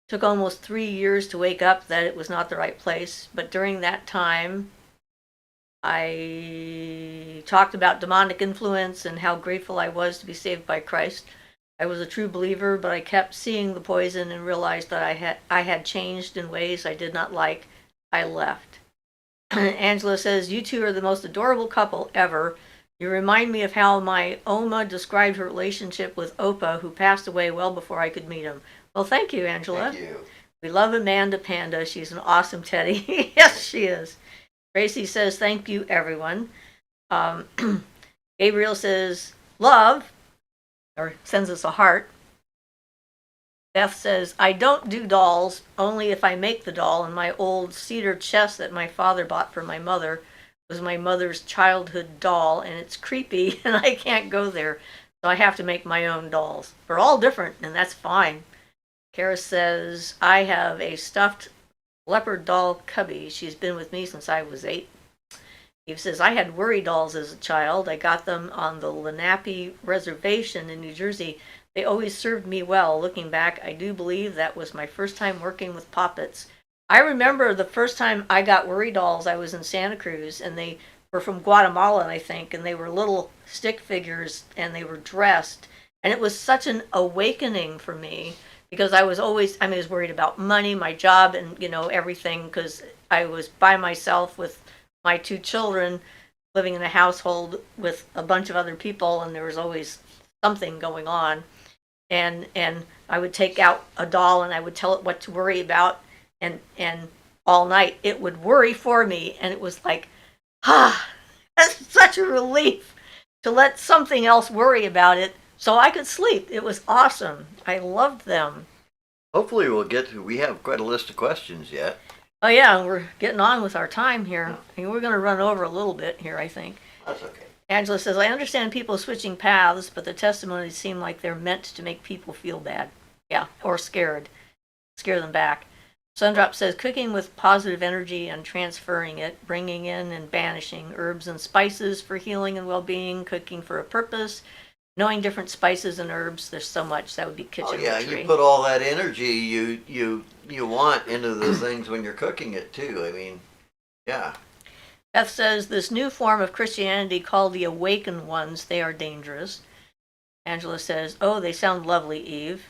Took almost 3 years to wake up that it was not the right place. But during that time, I talked about demonic influence and how grateful I was to be saved by Christ. I was a true believer, but I kept seeing the poison and realized that I had changed in ways I did not like. I left. Angela says, you two are the most adorable couple ever. You remind me of how my Oma described her relationship with Opa, who passed away well before I could meet him. Well, thank you, Angela. Thank you. We love Amanda Panda. She's an awesome teddy. Yes, she is. Tracy says, thank you, everyone. Gabriel says, love, or sends us a heart. Beth says, I don't do dolls, only if I make the doll, and my old cedar chest that my father bought for my mother was my mother's childhood doll, and it's creepy, and I can't go there, so I have to make my own dolls. We're all different, and that's fine. Kara says, I have a stuffed leopard doll cubby. She's been with me since I was 8. Eve says, I had worry dolls as a child. I got them on the Lenape Reservation in New Jersey. They always served me well. Looking back, I do believe that was my first time working with puppets. I remember the first time I got worry dolls, I was in Santa Cruz, and they were from Guatemala, I think, and they were little stick figures, and they were dressed. And it was such an awakening for me, because I was worried about money, my job, and, everything, because I was by myself with my 2 children, living in a household with a bunch of other people, and there was always something going on. And I would take out a doll and I would tell it what to worry about, and all night it would worry for me, and it was like, that's such a relief to let something else worry about it so I could sleep. It was awesome. I loved them. Hopefully we have quite a list of questions yet. Oh yeah, we're getting on with our time here. I mean, we're going to run over a little bit here, I think. That's okay. Angela says, I understand people switching paths, but the testimonies seem like they're meant to make people feel bad. Yeah, or scared. Scare them back. Sundrop says, cooking with positive energy and transferring it, bringing in and banishing herbs and spices for healing and well-being, cooking for a purpose, knowing different spices and herbs. There's so much. That would be kitchen witchery. You put all that energy you want into the things when you're cooking it too. I mean, yeah. Beth says, this new form of Christianity called the Awakened Ones, they are dangerous. Angela says, oh, they sound lovely, Eve.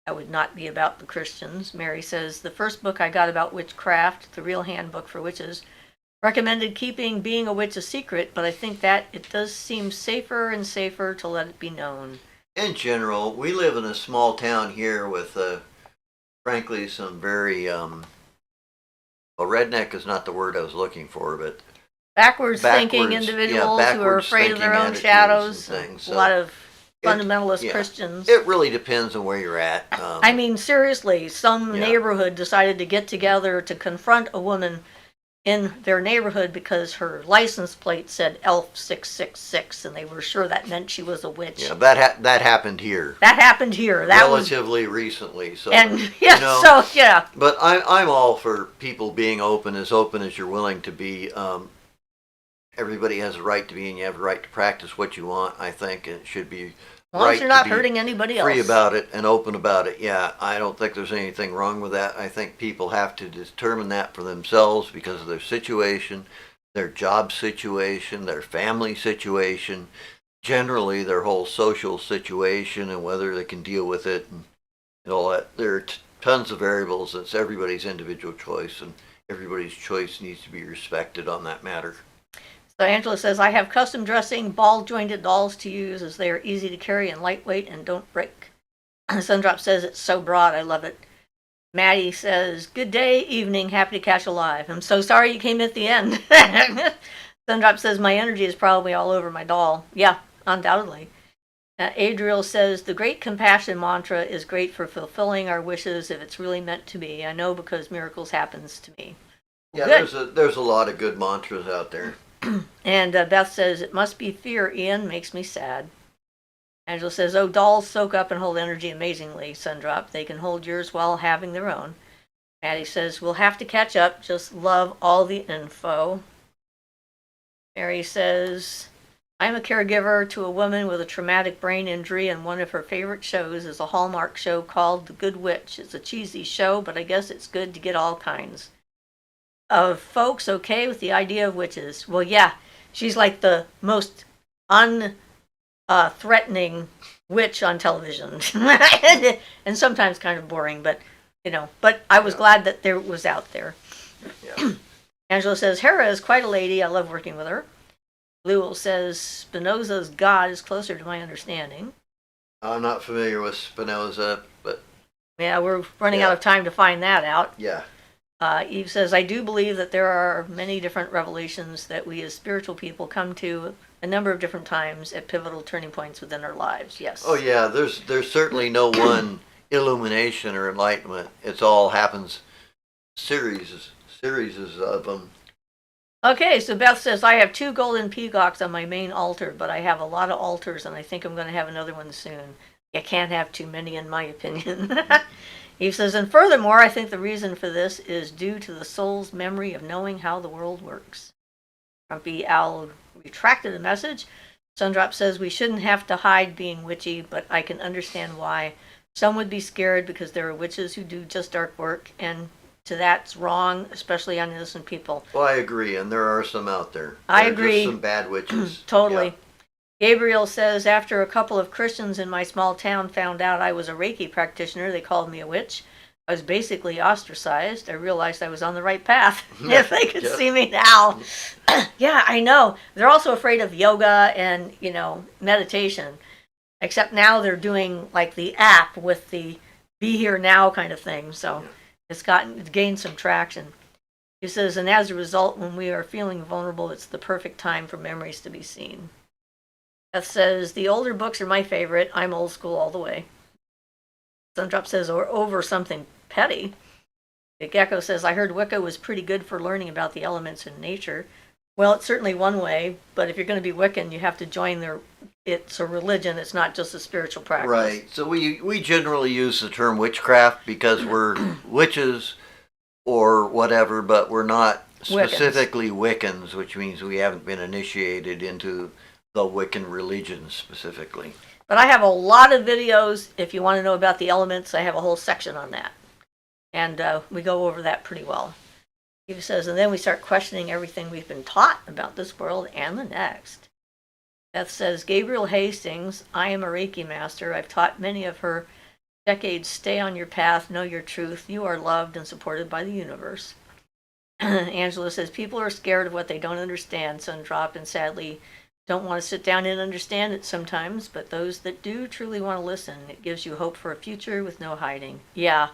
That would not be about the Christians. Mary says, the first book I got about witchcraft, The Real Handbook for Witches, recommended keeping being a witch a secret, but I think that it does seem safer and safer to let it be known. In general, we live in a small town here with, frankly, some very, well, redneck is not the word I was looking for, but Backwards thinking individuals who are afraid of their own shadows. A lot of fundamentalist Christians. It really depends on where you're at. I mean, seriously, some neighborhood decided to get together to confront a woman in their neighborhood because her license plate said Elf 666, and they were sure that meant she was a witch. Yeah, that happened here. That happened here. That relatively recently. So, and yeah, so yeah. But I'm all for people being open as you're willing to be. Everybody has a right to be, and you have a right to practice what you want. I think it should be. As long as you're not hurting anybody else. Free about it and open about it. Yeah, I don't think there's anything wrong with that. I think people have to determine that for themselves because of their situation, their job situation, their family situation, generally their whole social situation, and whether they can deal with it and all that. There are tons of variables. It's everybody's individual choice, and everybody's choice needs to be respected on that matter. So Angela says, I have custom dressing ball-jointed dolls to use as they are easy to carry and lightweight and don't break. Sundrop says, it's so broad. I love it. Maddie says, good day, evening, happy to catch a live. I'm so sorry you came at the end. Sundrop says, my energy is probably all over my doll. Yeah, undoubtedly. Adriel says, the great compassion mantra is great for fulfilling our wishes if it's really meant to be. I know because miracles happens to me. Yeah, Good. there's a lot of good mantras out there. And Beth says, it must be fear, Ian. Makes me sad. Angela says, oh, dolls soak up and hold energy amazingly, Sundrop. They can hold yours while having their own. Maddie says, we'll have to catch up. Just love all the info. Mary says, I'm a caregiver to a woman with a traumatic brain injury, and one of her favorite shows is a Hallmark show called The Good Witch. It's a cheesy show, but I guess it's good to get all kinds of folks okay with the idea of witches. Well, yeah, she's like the most threatening witch on television. And sometimes kind of boring, but but I was glad that there was out there. Yeah. Angela says, Hera is quite a lady. I love working with her. Lewell says, Spinoza's God is closer to my understanding. I'm not familiar with Spinoza, but Yeah, we're running out of time to find that out. yeah. Eve says, I do believe that there are many different revelations that we as spiritual people come to a number of different times at pivotal turning points within our lives. Yes. Oh yeah, there's certainly no one illumination or enlightenment. It's all happens series of them. Okay, so Beth says, I have 2 golden peacocks on my main altar, but I have a lot of altars, and I think I'm going to have another one soon. You can't have too many, in my opinion. Eve says, and furthermore, I think the reason for this is due to the soul's memory of knowing how the world works. Grumpy Owl retracted the message. Sundrop says, we shouldn't have to hide being witchy, but I can understand why. Some would be scared because there are witches who do just dark work, and to that's wrong, especially on innocent people. Well, I agree, and there are some out there. I There are agree. Just some bad witches. Totally. Yeah. Gabriel says, after a couple of Christians in my small town found out I was a Reiki practitioner, they called me a witch. I was basically ostracized. I realized I was on the right path. If they could see me now. Yeah, I know. They're also afraid of yoga and, meditation. Except now they're doing like the app with the be here now kind of thing. So it's gained some traction. He says, and as a result, when we are feeling vulnerable, it's the perfect time for memories to be seen. Beth says, the older books are my favorite. I'm old school all the way. Sundrop says, or over something petty. The Gecko says, I heard Wicca was pretty good for learning about the elements in nature. Well, it's certainly one way, but if you're going to be Wiccan, you have to join it's a religion, it's not just a spiritual practice. Right. So we generally use the term witchcraft because we're witches or whatever, but we're not specifically Wiccans, which means we haven't been initiated into the Wiccan religion specifically. But I have a lot of videos. If you want to know about the elements, I have a whole section on that. And we go over that pretty well. He says, and then we start questioning everything we've been taught about this world and the next. Beth says, Gabriel Hastings, I am a Reiki master. I've taught many of her decades, stay on your path, know your truth. You are loved and supported by the universe. Angela says, people are scared of what they don't understand, Sundrop, and sadly don't want to sit down and understand it sometimes, but those that do truly want to listen. It gives you hope for a future with no hiding. Yeah.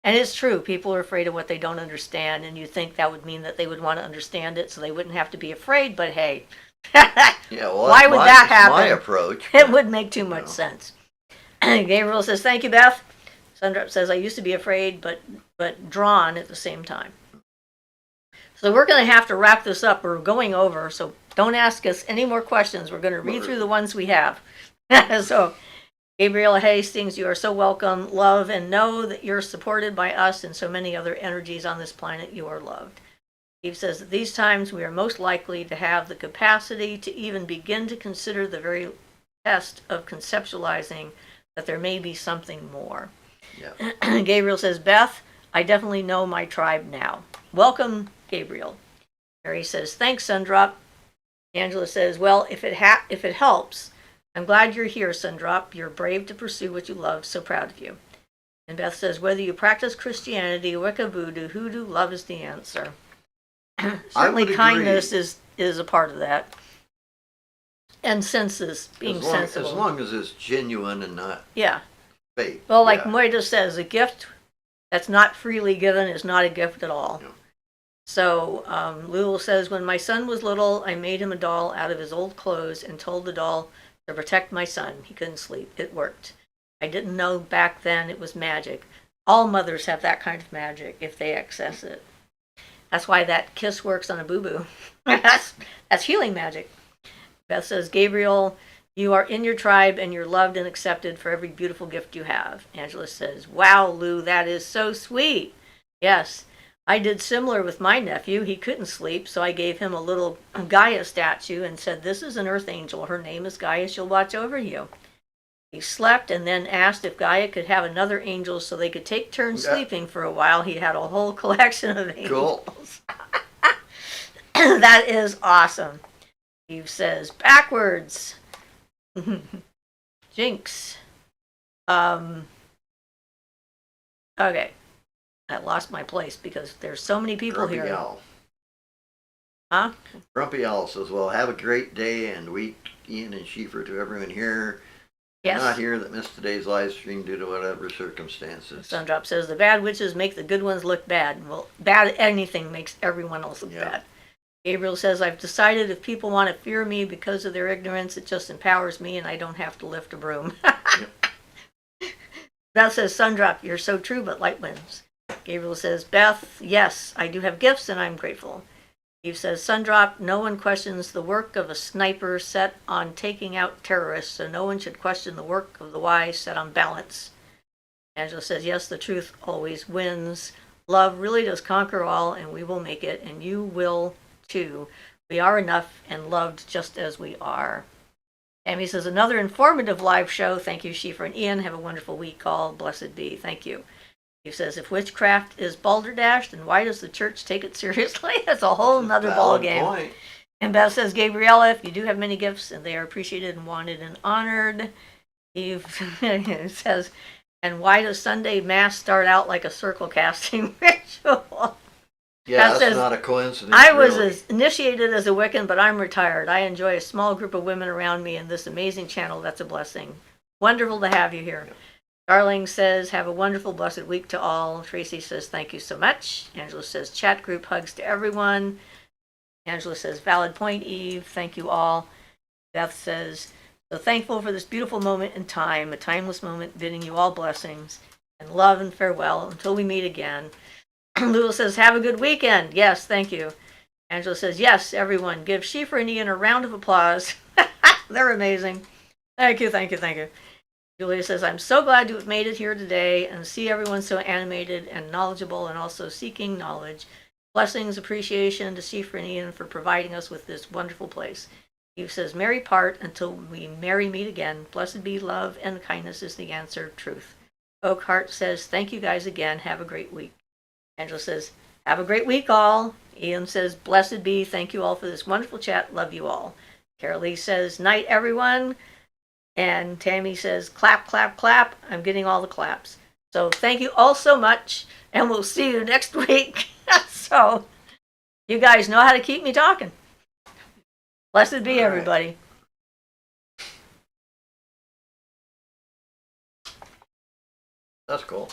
And it's true. People are afraid of what they don't understand, and you think that would mean that they would want to understand it so they wouldn't have to be afraid, but hey. Why would that happen? My approach. It would make too much sense. Gabriel says, thank you, Beth. Sundrop says, I used to be afraid, but drawn at the same time. So we're going to have to wrap this up. We're going over, so don't ask us any more questions. We're going to read through the ones we have. So, Gabriel Hastings, you are so welcome. Love and know that you're supported by us and so many other energies on this planet. You are loved. Eve says, at these times we are most likely to have the capacity to even begin to consider the very test of conceptualizing that there may be something more. Yeah. Gabriel says, Beth, I definitely know my tribe now. Welcome, Gabriel. Mary says, thanks, Sundrop. Angela says, well, if it helps, I'm glad you're here, Sundrop. You're brave to pursue what you love. So proud of you. And Beth says, whether you practice Christianity, Wicca, Voodoo, Hoodoo, love is the answer. Certainly kindness is a part of that. And senses, being sensible. As long as it's genuine and not fake. Well, like Moira says, a gift that's not freely given is not a gift at all. So Lulu says, when my son was little, I made him a doll out of his old clothes and told the doll to protect my son. He couldn't sleep. It worked. I didn't know back then it was magic. All mothers have that kind of magic if they access it. That's why that kiss works on a boo-boo. that's healing magic. Beth says, Gabriel, you are in your tribe and you're loved and accepted for every beautiful gift you have. Angela says, wow, Lou, that is so sweet. Yes, I did similar with my nephew. He couldn't sleep, so I gave him a little Gaia statue and said, this is an earth angel. Her name is Gaia. She'll watch over you. He slept and then asked if Gaia could have another angel so they could take turns sleeping for a while. He had a whole collection of angels. Cool. That is awesome. He says, backwards. Jinx. Okay. I lost my place because there's so many people Grumpy here. Owl. Huh? Grumpy Owl says, well, have a great day and week, Ian and Siofra, to everyone here. Yes. Not here that missed today's live stream due to whatever circumstances. Sundrop says, the bad witches make the good ones look bad. Well, bad anything makes everyone else look bad. Gabriel says, I've decided if people want to fear me because of their ignorance, it just empowers me and I don't have to lift a broom. Beth says, Sundrop, you're so true, but light wins. Gabriel says, Beth, yes, I do have gifts and I'm grateful. Eve says, Sundrop, no one questions the work of a sniper set on taking out terrorists, so no one should question the work of the wise set on balance. Angela says, yes, the truth always wins. Love really does conquer all, and we will make it, and you will too. We are enough and loved just as we are. Tammy says, another informative live show. Thank you, Siofra and Ian. Have a wonderful week all. Blessed be. Thank you. He says, if witchcraft is balderdash, then why does the church take it seriously? That's a whole nother ball game. Point. And Beth says, Gabriella, if you do have many gifts and they are appreciated and wanted and honored. Eve says, and why does Sunday Mass start out like a circle casting ritual? Yeah, that's says, not a coincidence. I was initiated as a Wiccan, but I'm retired. I enjoy a small group of women around me and this amazing channel. That's a blessing. Wonderful to have you here. Darling says, have a wonderful, blessed week to all. Tracy says, thank you so much. Angela says, chat group hugs to everyone. Angela says, valid point, Eve. Thank you all. Beth says, so thankful for this beautiful moment in time, a timeless moment, bidding you all blessings and love and farewell until we meet again. Lula says, have a good weekend. Yes, thank you. Angela says, yes, everyone, give Siofra and Ian a round of applause. They're amazing. Thank you, thank you, thank you. Julia says, I'm so glad to have made it here today and see everyone so animated and knowledgeable and also seeking knowledge. Blessings, appreciation to Siofra and Ian for providing us with this wonderful place. Eve says, merry part until we merry meet again. Blessed be love and kindness is the answer, truth. Oakheart says, thank you guys again. Have a great week. Angela says, have a great week all. Ian says, blessed be. Thank you all for this wonderful chat. Love you all. Carolee says, night everyone. And Tammy says, clap, clap, clap. I'm getting all the claps. So thank you all so much, and we'll see you next week. So you guys know how to keep me talking. Blessed be everybody. That's cool.